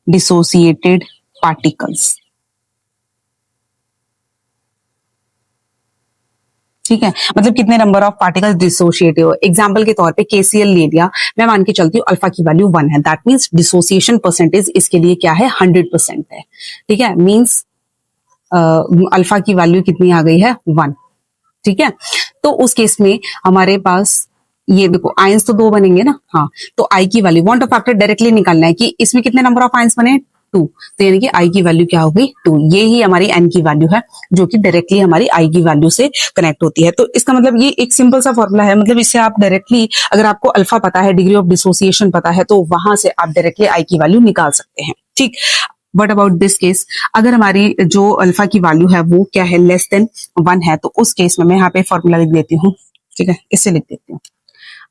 डिसोसिएटेड पार्टिकल्स, ठीक है, मतलब कितने नंबर ऑफ पार्टिकल्स डिसोशिएट हो। एग्जांपल के तौर पे केसीएल ले लिया, मैं मान के चलती हूँ अल्फा की वैल्यू 1 है, दैट मींस डिसोसिएशन परसेंटेज इसके लिए क्या है, 100% है, ठीक है। मींस अल्फा की वैल्यू कितनी आ गई है, 1, ठीक है। तो उस केस में हमारे पास ये देखो आयंस तो 2 बनेंगे ना, हाँ, तो आई की value want of factor directly निकालना है कि इसमें कितने नंबर ऑफ आयंस बने, 2, तो यानी कि आई की वैल्यू क्या हो गई, 2। ये ही हमारी एन की वैल्यू है जो कि डायरेक्टली हमारी आई की वैल्यू से कनेक्ट होती है। तो इसका मतलब ये एक सिंपल सा फॉर्मूला है, मतलब इससे आप डायरेक्टली, अगर आपको अल्फा पता है, डिग्री ऑफ डिसोसिएशन पता है, तो वहां से आप डायरेक्टली आई की वैल्यू निकाल सकते हैं, ठीक। बट अबाउट दिस केस, अगर हमारी जो अल्फा की वैल्यू है वो क्या है, लेस देन 1 है, तो उस केस में मैं यहाँ पे फॉर्मूला लिख देती हूँ, ठीक है, इससे लिख देती हूँ।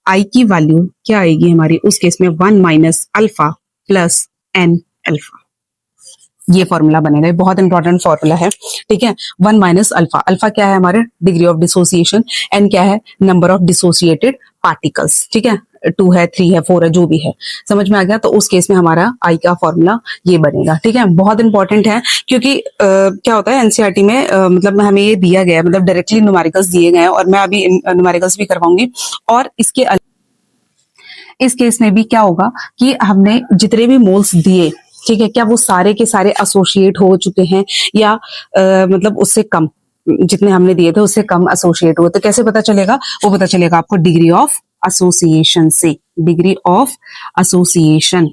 आई की वैल्यू क्या आएगी हमारी उस केस में, 1 minus alpha plus n alpha, ये फॉर्मूला बनेगा। ये बहुत इंपॉर्टेंट फॉर्मूला है, ठीक है। 1 माइनस अल्फा, अल्फा क्या है हमारे डिग्री ऑफ डिसोसिएशन, एन क्या है नंबर ऑफ डिसोसिएटेड पार्टिकल्स, ठीक है, 2 है, 3 है, 4 है, जो भी है, समझ में आ गया। तो उस केस में हमारा आई का फॉर्मूला ये बनेगा, ठीक है। बहुत इंपॉर्टेंट है क्योंकि क्या होता है एनसीईआरटी में, मतलब हमें ये दिया गया है, मतलब डायरेक्टली न्यूमेरिकल्स दिए गए हैं, और मैं अभी न्यूमेरिकल्स भी करवाऊंगी। और इसके इस केस में भी क्या होगा कि हमने जितने भी मोल्स दिए, ठीक है, क्या वो सारे के सारे एसोसिएट हो चुके हैं या मतलब उससे कम, जितने हमने दिए थे उससे कम एसोसिएट हुए, तो कैसे पता चलेगा, वो पता चलेगा आपको डिग्री ऑफ एसोसिएशन से, डिग्री ऑफ एसोसिएशन,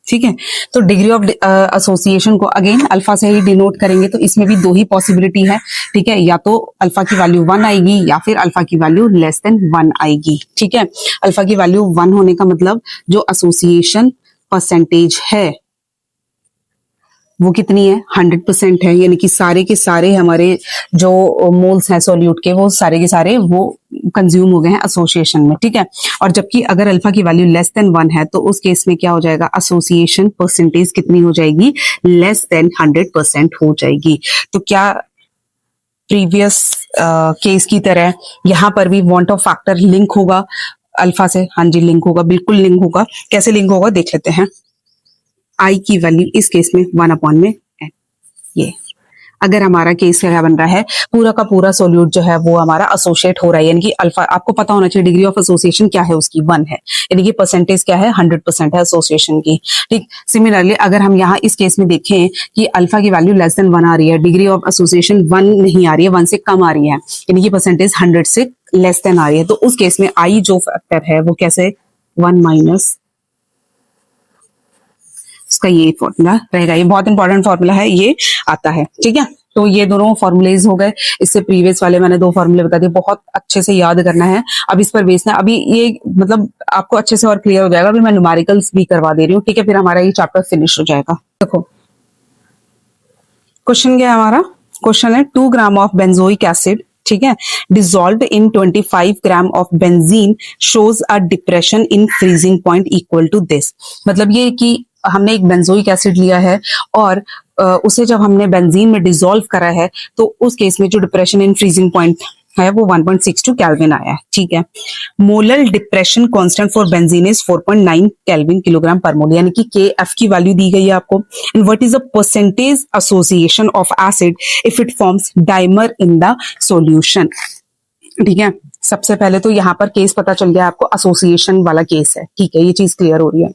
ठीक है। तो डिग्री ऑफ एसोसिएशन को अगेन अल्फा से ही डिनोट करेंगे, तो इसमें भी 2 ही पॉसिबिलिटी है, ठीक है, या तो अल्फा की वैल्यू 1 आएगी या फिर अल्फा की वैल्यू लेस देन 1 आएगी, ठीक है। अल्फा की वैल्यू 1 होने का मतलब जो एसोसिएशन परसेंटेज है वो कितनी है, 100% है, यानी कि सारे के सारे हमारे जो मोल्स हैं सोल्यूट के, वो सारे के सारे वो कंज्यूम हो गए हैं एसोसिएशन में, ठीक है। और जबकि अगर अल्फा की वैल्यू लेस देन 1 है, तो उस केस में क्या हो जाएगा, एसोसिएशन परसेंटेज कितनी हो जाएगी, लेस देन 100% हो जाएगी। तो क्या प्रीवियस केस की तरह यहाँ पर भी वांट ऑफ फैक्टर लिंक होगा अल्फा से, हाँ जी लिंक होगा, बिल्कुल लिंक होगा। कैसे लिंक होगा देख लेते हैं। आई की वैल्यू इस केस में 1 अपॉन में n, ये अगर हमारा केस क्या बन रहा है, पूरा का पूरा सोल्यूट जो है वो हमारा एसोसिएट हो रहा है, यानी कि अल्फा आपको पता होना चाहिए डिग्री ऑफ एसोसिएशन क्या है उसकी, 1 है, यानी कि परसेंटेज क्या है, 100% है एसोसिएशन की, ठीक। सिमिलरली अगर हम यहाँ इस केस में देखें कि अल्फा की वैल्यू लेस देन 1 आ रही है, डिग्री ऑफ एसोसिएशन 1 नहीं आ रही है, 1 से कम आ रही है, यानी कि परसेंटेज 100 से लेस देन आ रही है, तो उस केस में आई जो फैक्टर है वो कैसे, 1 माइनस इसका ये फॉर्मूला रहेगा। ये बहुत इंपॉर्टेंट फॉर्मूला है, ये आता है, ठीक है। तो ये दोनों फॉर्मूलेज हो गए, इससे प्रीवियस वाले मैंने 2 फॉर्मूले बता दिए, बहुत अच्छे से याद करना है, अब इस पर बेसना है। अभी ये मतलब आपको अच्छे से और क्लियर हो जाएगा, अभी मैं न्यूमेरिकल्स भी करवा दे रही हूँ, ठीक है, फिर हमारा ये चैप्टर फिनिश हो जाएगा। देखो क्वेश्चन क्या है हमारा, क्वेश्चन है 2 ग्राम ऑफ बेंजोइक एसिड, ठीक है, dissolved in 25 gram of benzene shows a depression in freezing point equal to this. मतलब ये कि हमने एक बेंजोइक एसिड लिया है और उसे जब हमने बेंजीन में डिसॉल्व करा है, तो उस केस में जो डिप्रेशन इन फ्रीजिंग पॉइंट है वो 1.62 केल्विन आया है, ठीक है। Molal depression constant for benzene is 4.9 kelvin kilogram पर मोल, यानी कि KF की वैल्यू दी गई है आपको। And what is the percentage association of acid if it forms dimer in the solution, ठीक है। सबसे पहले तो यहाँ पर केस पता चल गया आपको, एसोसिएशन वाला केस है, ठीक है, ये चीज क्लियर हो रही है।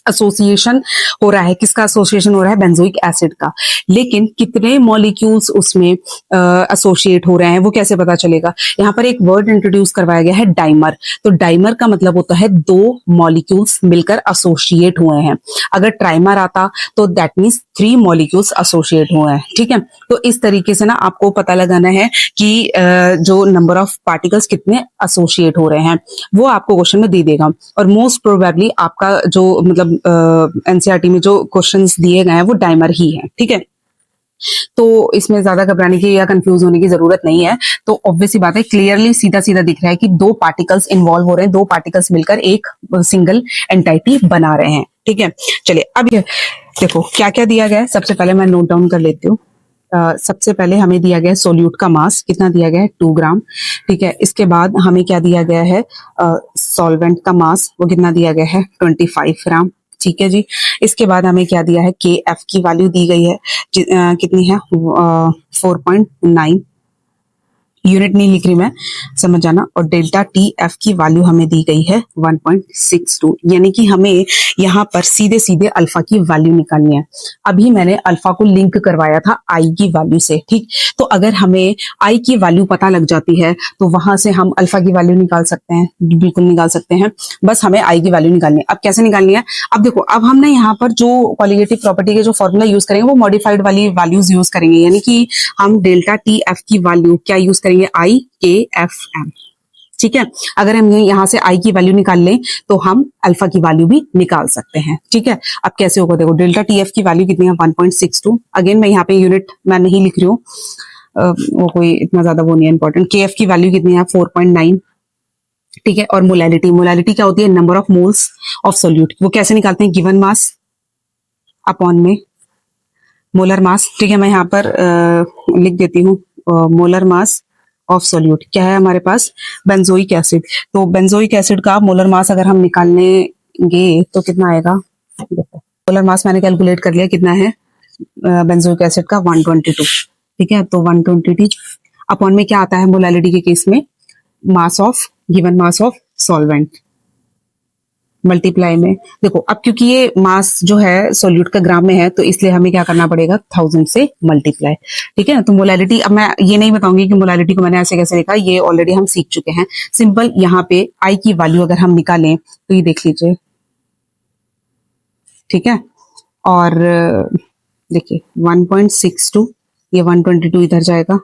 एसोसिएशन हो रहा है, किसका एसोसिएशन हो रहा है, बेंजोइक एसिड का, लेकिन कितने मॉलिक्यूल्स उसमें एसोसिएट हो रहे हैं वो कैसे पता चलेगा। यहाँ पर एक वर्ड इंट्रोड्यूस करवाया गया है डाइमर, तो डाइमर का मतलब होता है 2 मॉलिक्यूल्स मिलकर एसोसिएट हुए हैं। अगर ट्राइमर आता तो दैट मीन्स 3 मॉलिक्यूल्स एसोसिएट हुए हैं, ठीक है। तो इस तरीके से ना आपको पता लगाना है कि जो नंबर ऑफ पार्टिकल्स कितने एसोसिएट हो रहे हैं वो आपको क्वेश्चन में दे देगा। और मोस्ट प्रोबेबली आपका जो मतलब एनसीईआरटी में जो क्वेश्चंस दिए गए हैं वो डाइमर ही है, ठीक है। तो इसमें ज्यादा घबराने की या कंफ्यूज होने की जरूरत नहीं है। तो ऑब्वियस सी बात है, क्लियरली सीधा सीधा दिख रहा है कि 2 पार्टिकल्स इन्वॉल्व हो रहे हैं, 2 पार्टिकल्स मिलकर एक सिंगल एंटाइटी बना रहे हैं, ठीक है। चलिए अब देखो क्या क्या दिया गया है, सबसे पहले मैं नोट डाउन कर लेती हूँ। सबसे पहले हमें दिया गया है सोल्यूट का मास, कितना दिया गया है, 2 ग्राम, ठीक है। इसके बाद हमें क्या दिया गया है, सॉल्वेंट का मास, वो कितना दिया गया है, 25 ग्राम, ठीक है जी। इसके बाद हमें क्या दिया है, KF की वैल्यू दी गई है, कितनी है, 4.9, यूनिट नहीं लिख रही मैं, समझ जाना। और डेल्टा टी एफ की वैल्यू हमें दी गई है 1.62, यानी कि हमें यहाँ पर सीधे सीधे अल्फा की वैल्यू निकालनी है। अभी मैंने अल्फा को लिंक करवाया था आई की वैल्यू से, ठीक। तो अगर हमें आई की वैल्यू पता लग जाती है तो वहां से हम अल्फा की वैल्यू निकाल सकते हैं, बिल्कुल निकाल सकते हैं। बस हमें आई की वैल्यू निकालनी है। अब कैसे निकालनी है? अब देखो, अब हमने यहाँ पर जो कॉलिगेटिव प्रॉपर्टी के जो फॉर्मूला यूज करेंगे वो मॉडिफाइड वाली वैल्यूज यूज करेंगे, यानी कि हम डेल्टा टी एफ की वैल्यू क्या यूज करेंगे? आई के एफ एम, ठीक है। अगर हम यहाँ से आई की वैल्यू निकाल लें तो हम अल्फा की वैल्यू भी निकाल सकते हैं, ठीक है। अब कैसे होगा? देखो, डेल्टा टी एफ की वैल्यू कितनी है? 1.62। अगेन मैं यहाँ पे यूनिट मैं नहीं लिख रही हूँ, वो कोई इतना ज्यादा वो नहीं है इंपॉर्टेंट। के एफ की वैल्यू कितनी है? 4.9, ठीक है। और मोलैलिटी, मोलैलिटी क्या होती है? Number of moles of solute. वो कैसे निकालते हैं? गिवन मास अपॉन में मोलर मास, ठीक है। मैं यहाँ पर लिख देती हूँ मोलर मास ऑफ सोल्यूट। क्या है हमारे पास? Benzoic acid. तो बेंजोइक एसिड का मोलर मास अगर हम निकालेंगे तो कितना आएगा? मोलर मास मैंने कैलकुलेट कर लिया, कितना है बेंजोइक एसिड का? 122, ठीक है। तो 122 अपॉन में क्या आता है मोलैलिटी के केस में? Mass of, given mass of solvent, multiply में। देखो, अब क्योंकि ये मास जो है सोल्यूट का ग्राम में है तो इसलिए हमें क्या करना पड़ेगा? 1000 से मल्टीप्लाई, ठीक है ना। तो मोलैलिटी, अब मैं ये नहीं बताऊंगी कि मोलैलिटी को मैंने ऐसे कैसे लिखा, ये ऑलरेडी हम सीख चुके हैं। सिंपल यहाँ पे आई की वैल्यू अगर हम निकालें तो ये देख लीजिए, ठीक है। और देखिए 1.62, ये 122 इधर जाएगा,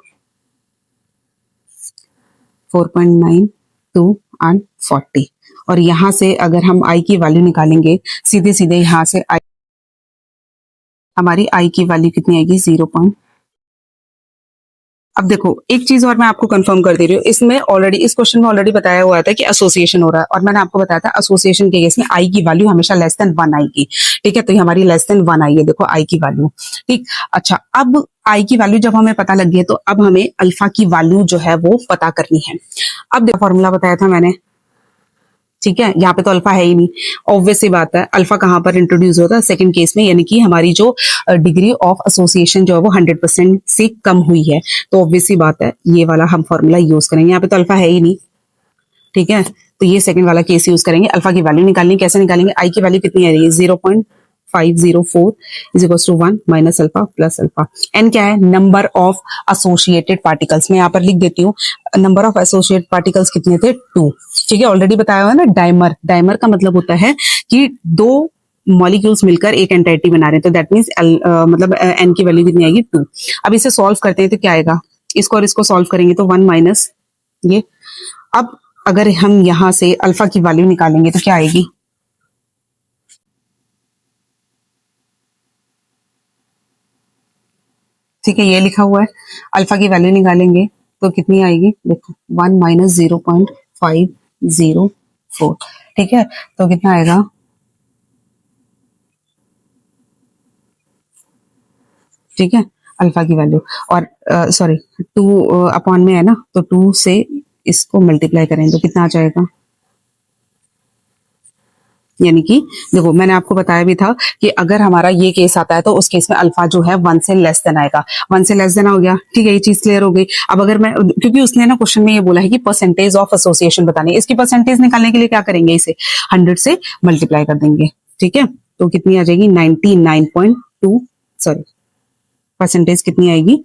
4.9, 2 एंड 40। और यहां से अगर हम आई की वैल्यू निकालेंगे सीधे सीधे, यहां से आई, हमारी आई की वैल्यू कितनी आएगी? 0. अब देखो, एक चीज और मैं आपको कंफर्म कर दे रही हूँ, इसमें ऑलरेडी, इस क्वेश्चन में ऑलरेडी बताया हुआ था कि एसोसिएशन हो रहा है, और मैंने आपको बताया था एसोसिएशन के केस में आई की वैल्यू हमेशा लेस देन 1 आएगी, ठीक है। तो ये हमारी लेस देन 1 आई है, देखो आई की वैल्यू, ठीक। अच्छा, अब आई की वैल्यू जब हमें पता लग गई है तो अब हमें अल्फा की वैल्यू जो है वो पता करनी है। अब देखो, फॉर्मूला बताया था मैंने, ठीक है। यहाँ पे तो अल्फा है ही नहीं, ऑब्वियस सी बात है। अल्फा कहाँ पर इंट्रोड्यूस होता है? सेकंड केस में, यानी कि हमारी जो डिग्री ऑफ एसोसिएशन जो है वो 100% से कम हुई है, तो ऑब्वियस सी बात है ये वाला हम फॉर्मूला यूज करेंगे। यहाँ पे तो अल्फा है ही नहीं, ठीक है। तो ये सेकंड वाला केस यूज करेंगे। अल्फा की वैल्यू निकालनी, कैसे निकालेंगे? आई की वैल्यू कितनी आ रही है? 0.504 is equal to 1 minus alpha plus alpha. N क्या है? Number of associated particles. मैं यहाँ पर लिख देती हूँ, नंबर ऑफ एसोसिएटेड पार्टिकल्स कितने थे? 2, ठीक है। ऑलरेडी बताया हुआ है ना, डाइमर, डाइमर का मतलब होता है कि दो मॉलिक्यूल्स मिलकर एक एंटाइटी बना रहे हैं, तो दैट मीन्स मतलब एन की वैल्यू कितनी आएगी? 2। अब इसे सॉल्व करते हैं तो क्या आएगा? इसको और इसको सॉल्व करेंगे तो 1 माइनस ये। अब अगर हम यहां से अल्फा की वैल्यू निकालेंगे तो क्या आएगी? ठीक है, ये लिखा हुआ है। अल्फा की वैल्यू निकालेंगे तो कितनी आएगी? देखो, 1 माइनस 0.504, ठीक है। तो कितना आएगा? ठीक है, अल्फा की वैल्यू, और सॉरी 2 अपॉन में है ना, तो 2 से इसको मल्टीप्लाई करें तो कितना आ जाएगा? यानी कि देखो, मैंने आपको बताया भी था कि अगर हमारा ये केस आता है तो उस केस में अल्फा जो है 1 से लेस देन आएगा। 1 से लेस देन हो गया, ठीक है, ये चीज क्लियर हो गई। अब अगर मैं, क्योंकि उसने ना क्वेश्चन में ये बोला है कि परसेंटेज ऑफ एसोसिएशन बतानी है, इसकी परसेंटेज निकालने के लिए क्या करेंगे? इसे 100 से मल्टीप्लाई कर देंगे, ठीक है। तो कितनी आ जाएगी? 99.2, सॉरी, परसेंटेज कितनी आएगी?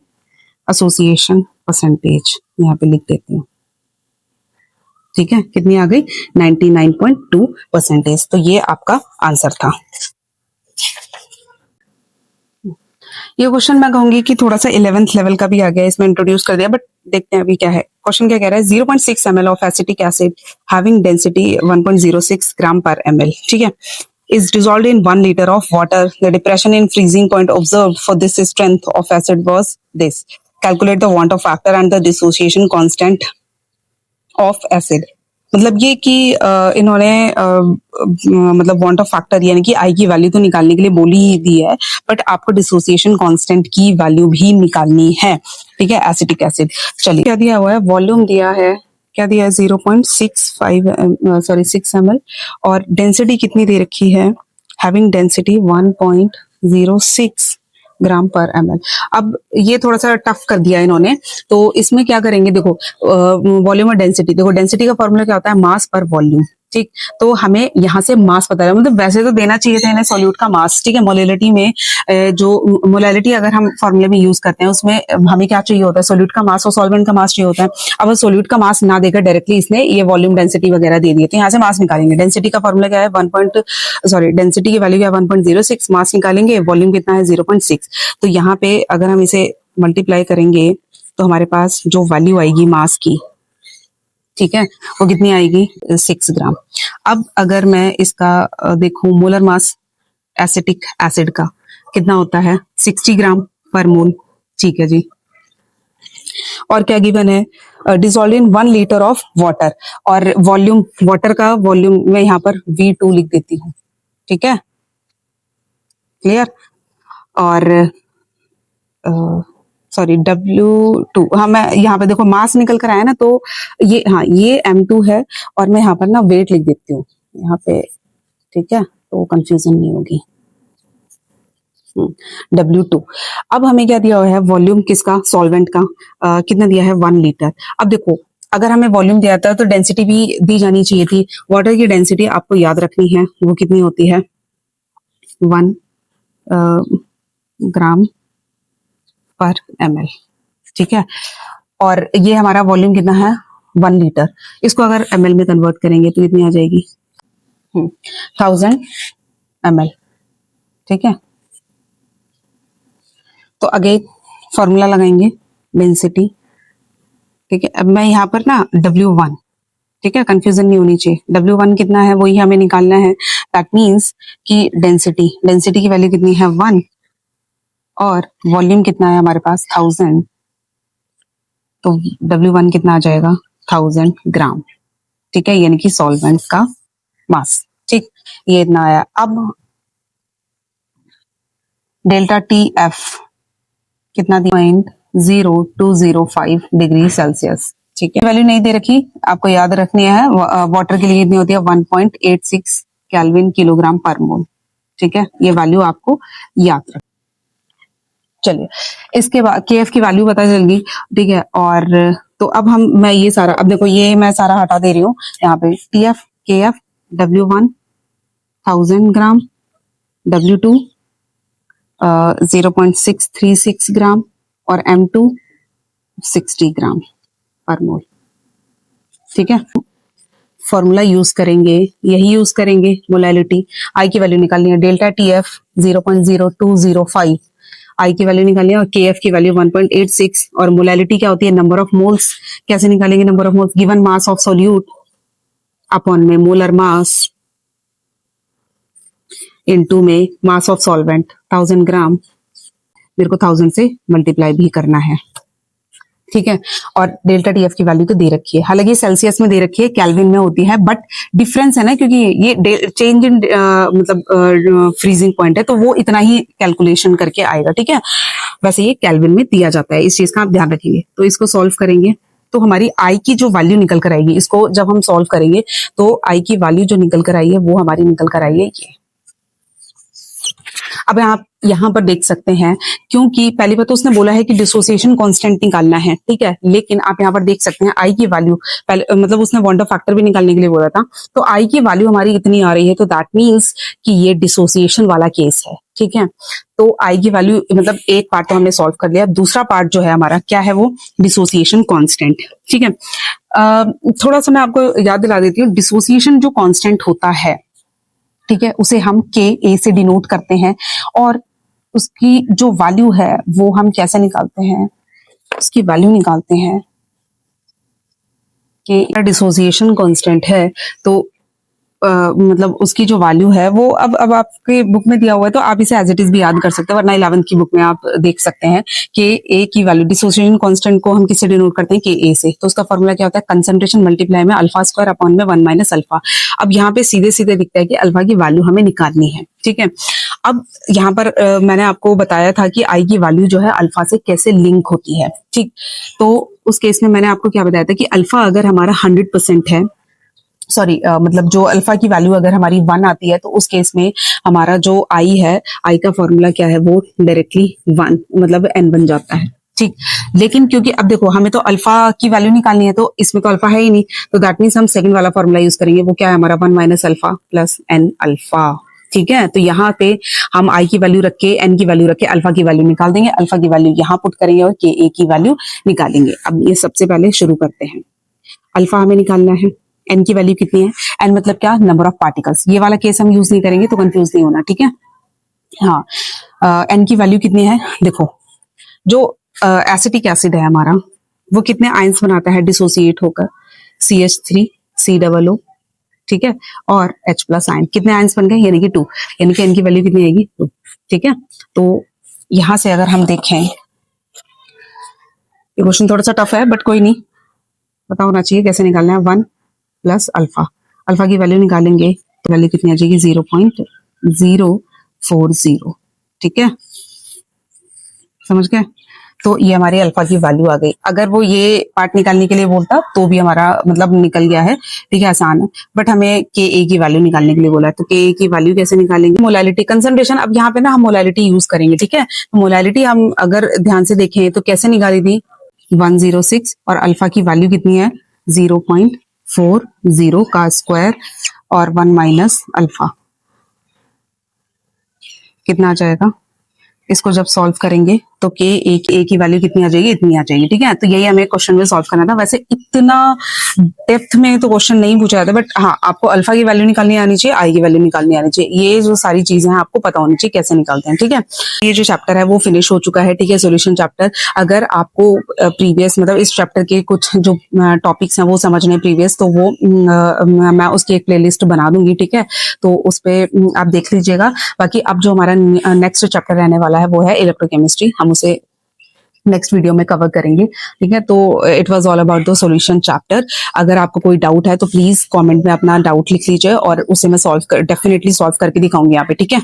एसोसिएशन परसेंटेज यहाँ पे लिख देती हूँ, ठीक है। कितनी आ गई? 99.2%। तो ये आपका आंसर था। ये क्वेश्चन मैं कहूंगी कि थोड़ा सा 11th लेवल का भी आ गया, इसमें इंट्रोड्यूस कर दिया, बट देखते हैं अभी क्या है। क्वेश्चन क्या कह रहा है? 0.6 ml of acetic acid having density 1.06 ग्राम पर ml, ठीक है, is dissolved in 1 liter of water. The depression in freezing point observed for this strength of acid was this. Calculate the want of factor and the dissociation constant of acid. मतलब ये कि इन्होंने मतलब want of factor यानी कि आई की value तो निकालने के लिए बोली ही दी है, बट आपको डिसोसिएशन कांस्टेंट की वैल्यू भी निकालनी है, ठीक है, एसिटिक एसिड। चलिए, क्या दिया हुआ है? वॉल्यूम दिया है, क्या दिया है? 6 ml, और डेंसिटी कितनी दे रखी है? हैविंग डेंसिटी 1.06 ग्राम पर ml। अब ये थोड़ा सा टफ कर दिया इन्होंने, तो इसमें क्या करेंगे, देखो वॉल्यूम और डेंसिटी, देखो डेंसिटी का फॉर्मूला क्या होता है, मास पर वॉल्यूम। ठीक, तो हमें यहाँ से मास पता है, मतलब वैसे तो देना चाहिए था इन्हें सॉल्यूट का मास। ठीक है, मोलेलिटी में जो मोलेलिटी अगर हम फॉर्मूले में यूज करते हैं उसमें हमें क्या चाहिए होता है, सॉल्यूट का मास और सॉल्वेंट का मास चाहिए होता है। अब सॉल्यूट का मास ना देकर डायरेक्टली इसने ये वॉल्यूम डेंसिटी वगैरह दे दिए, तो यहाँ से मास निकालेंगे। डेंसिटी का फॉर्मूला क्या है, डेंसिटी की वैल्यू क्या है 1.06, मास निकालेंगे, वॉल्यूम कितना है 0.6। तो यहाँ पे अगर हम इसे मल्टीप्लाई करेंगे तो हमारे पास जो वैल्यू आएगी मास की, ठीक है, वो कितनी आएगी 6 ग्राम। अब अगर मैं इसका देखूं मोलर मास एसिटिक एसिड का कितना होता है 60 ग्राम पर मोल। ठीक है जी, और क्या गिवन है, dissolve in 1 litre of water, और वॉल्यूम, वाटर का वॉल्यूम मैं यहाँ पर V2 लिख देती हूँ। ठीक है, क्लियर। और सॉरी W2, हाँ मैं यहाँ पे देखो मास निकल कर आया ना, तो ये, हाँ ये M2 है, और मैं यहाँ पर ना वेट लिख देती हूँ यहाँ पे। ठीक है, तो कंफ्यूजन नहीं होगी। W2। अब हमें क्या दिया हुआ है, वॉल्यूम किसका, सॉल्वेंट का, कितना दिया है 1 लीटर। अब देखो अगर हमें वॉल्यूम दिया था तो डेंसिटी भी दी जानी चाहिए थी। वाटर की डेंसिटी आपको याद रखनी है, वो कितनी होती है 1 ग्राम पर ml। ठीक है, और ये हमारा वॉल्यूम कितना है 1 लीटर। इसको अगर ml में कन्वर्ट करेंगे तो कितनी आ जाएगी 1000 ml। ठीक है, तो आगे फॉर्मूला लगाएंगे डेंसिटी। ठीक है, अब मैं यहाँ पर ना W1, ठीक है, कंफ्यूजन नहीं होनी चाहिए, W1 कितना है वही हमें निकालना है। दैट मीन्स कि डेंसिटी की वैल्यू कितनी है 1, और वॉल्यूम कितना है हमारे पास 1000, तो W1 कितना आ जाएगा 1000 ग्राम। ठीक है, यानी कि सॉल्वेंट का मास। ठीक, ये इतना आया। अब डेल्टा TF कितना दी 0.0205 डिग्री सेल्सियस। ठीक है, वैल्यू नहीं दे रखी, आपको याद रखनी है। वाटर के लिए कितनी होती है 1.86 केल्विन किलोग्राम पर मोल। ठीक है, ये वैल्यू आपको याद रख। चलिए, इसके बाद KF की वैल्यू पता चल गई। ठीक है, और तो अब मैं ये सारा, अब देखो ये मैं सारा हटा दे रही हूँ यहाँ पे। TF, KF, W1 1000 ग्राम, W2 0.636 ग्राम, और M2 60 ग्राम पर मोल। ठीक है, फॉर्मूला यूज करेंगे, यही यूज करेंगे, मोलैलिटी। आई की वैल्यू निकालनी है, डेल्टा TF 0.0205, आई की वैल्यू निकालनी है, और KF की वैल्यू 1.86, और मोलैलिटी क्या होती है नंबर ऑफ मोल्स। कैसे निकालेंगे number of moles, given mass of solute upon में मोलर मास इनटू में मास ऑफ सॉल्वेंट 1000 ग्राम, मेरे को 1000 से मल्टीप्लाई भी करना है। ठीक है, और डेल्टा TF की वैल्यू तो दे रखी है, हालांकि सेल्सियस में दे रखी है, केल्विन में होती है, बट डिफरेंस है ना, क्योंकि ये चेंज इन मतलब फ्रीजिंग पॉइंट है, तो वो इतना ही कैलकुलेशन करके आएगा। ठीक है, वैसे ये केल्विन में दिया जाता है, इस चीज का आप ध्यान रखेंगे। तो इसको सॉल्व करेंगे तो हमारी आई की जो वैल्यू निकल कर आएगी, इसको जब हम सॉल्व करेंगे तो आई की वैल्यू जो निकल कर आई है वो हमारी निकल कर आई है ये। अब आप यहाँ पर देख सकते हैं, क्योंकि पहली बात तो उसने बोला है कि डिसोसिएशन कांस्टेंट निकालना है। ठीक है, लेकिन आप यहाँ पर देख सकते हैं आई की वैल्यू, पहले मतलब उसने वॉन्डर फैक्टर भी निकालने के लिए बोला था, तो आई की वैल्यू हमारी इतनी आ रही है, तो दैट मीन्स कि ये डिसोसिएशन वाला केस है। ठीक है, तो आई की वैल्यू मतलब एक पार्ट तो हमने सॉल्व कर लिया, दूसरा पार्ट जो है हमारा क्या है, वो डिसोसिएशन कांस्टेंट। ठीक है, थोड़ा सा मैं आपको याद दिला देती हूँ, डिसोसिएशन जो कांस्टेंट होता है, ठीक है, उसे हम KA से डिनोट करते हैं, और उसकी जो वैल्यू है वो हम कैसे निकालते हैं, उसकी वैल्यू निकालते हैं कि डिसोसिएशन कांस्टेंट है, तो मतलब उसकी जो वैल्यू है वो अब आपके बुक में दिया हुआ है, तो आप इसे एज इट इज भी याद कर सकते हैं, वरना 11th की बुक में आप देख सकते हैं कि ए की वैल्यू, डिसोसिएशन कांस्टेंट को हम किससे डिनोट करते हैं, KA से। तो उसका फॉर्मूला क्या होता है, कंसंट्रेशन मल्टीप्लाई में अल्फा स्क्वायर अपॉन में 1 माइनस अल्फा। अब यहाँ पे सीधे सीधे दिखता है कि अल्फा की वैल्यू हमें निकालनी है। ठीक है, अब यहाँ पर मैंने आपको बताया था कि आई की वैल्यू जो है अल्फा से कैसे लिंक होती है। ठीक, तो उस केस में मैंने आपको क्या बताया था कि अल्फा अगर हमारा 100% है सॉरी मतलब जो अल्फा की वैल्यू अगर हमारी 1 आती है तो उस केस में हमारा जो आई है, आई का फॉर्मूला क्या है, वो डायरेक्टली 1 मतलब n बन जाता है। ठीक, लेकिन क्योंकि अब देखो हमें तो अल्फा की वैल्यू निकालनी है, तो इसमें तो अल्फा है ही नहीं, तो दैट मीन्स हम सेकंड वाला फॉर्मूला यूज करेंगे। वो क्या है हमारा 1 minus alpha plus n alpha. ठीक है, तो यहाँ पे हम आई की वैल्यू रख के, एन की वैल्यू रख के अल्फा की वैल्यू निकाल देंगे, अल्फा की वैल्यू यहाँ पुट करेंगे और के ए की वैल्यू निकालेंगे। अब ये सबसे पहले शुरू करते हैं। अल्फा हमें निकालना है, एन की वैल्यू कितनी है, एन मतलब क्या, नंबर ऑफ पार्टिकल्स। ये वाला केस हम यूज नहीं करेंगे तो कंफ्यूज नहीं होना, ठीक है। हाँ, एन की वैल्यू कितनी है, देखो जो एसिटिक एसिड है हमारा, वो कितने आयंस बनाता है डिसोसिएट होकर, CH3 COO, ठीक है, और H प्लस आयन, कितने आयंस बन गए, यानी कि 2, यानी कि एन की वैल्यू कितनी आएगी 2। ठीक है, तो यहां से अगर हम देखें, ये क्वेश्चन थोड़ा सा टफ है बट कोई नहीं, पता होना चाहिए कैसे निकालना है। 1 प्लस अल्फा, अल्फा की वैल्यू निकालेंगे तो वैल्यू कितनी आ जाएगी 0.040। ठीक है, समझ गए, तो ये हमारी अल्फा की वैल्यू आ गई। अगर वो ये पार्ट निकालने के लिए बोलता तो भी हमारा मतलब निकल गया है, ठीक है, आसान है। बट हमें के ए की वैल्यू निकालने के लिए बोला है, तो के ए की वैल्यू कैसे निकालेंगे, मोलालिटी कंसंट्रेशन। अब यहाँ पे ना हम मोलालिटी यूज करेंगे, ठीक है। तो मोलालिटी हम अगर ध्यान से देखें तो कैसे निकाली थी, 106, और अल्फा की वैल्यू कितनी है 0.40 का स्क्वायर और 1 माइनस अल्फा, कितना आ जाएगा। इसको जब सॉल्व करेंगे तो के ए की वैल्यू कितनी आ जाएगी, इतनी आ जाएगी। ठीक है, तो यही हमें क्वेश्चन में सॉल्व करना था। वैसे इतना डेप्थ में तो क्वेश्चन नहीं पूछा जाता, बट हाँ आपको अल्फा की वैल्यू निकालनी आनी चाहिए, आई की वैल्यू निकालनी आनी चाहिए। ये जो सारी चीजें हैं आपको पता होनी चाहिए कैसे निकालते हैं। ठीक है, ये जो चैप्टर है वो फिनिश हो चुका है, ठीक है, सॉल्यूशन चैप्टर। अगर आपको प्रीवियस मतलब इस चैप्टर के कुछ जो टॉपिक्स हैं वो समझने प्रीवियस, तो वो मैं उसकी एक प्लेलिस्ट बना दूंगी, ठीक है, तो उस पर आप देख लीजिएगा। बाकी अब जो हमारा नेक्स्ट चैप्टर रहने वाला है वो है इलेक्ट्रोकेमिस्ट्री, हम उसे नेक्स्ट वीडियो में कवर करेंगे। ठीक है, तो it was all about the solution chapter. अगर आपको कोई डाउट है तो प्लीज कमेंट में अपना डाउट लिख लीजिए और उसे मैं डेफिनेटली सॉल्व करके दिखाऊंगी यहाँ पे, ठीक है।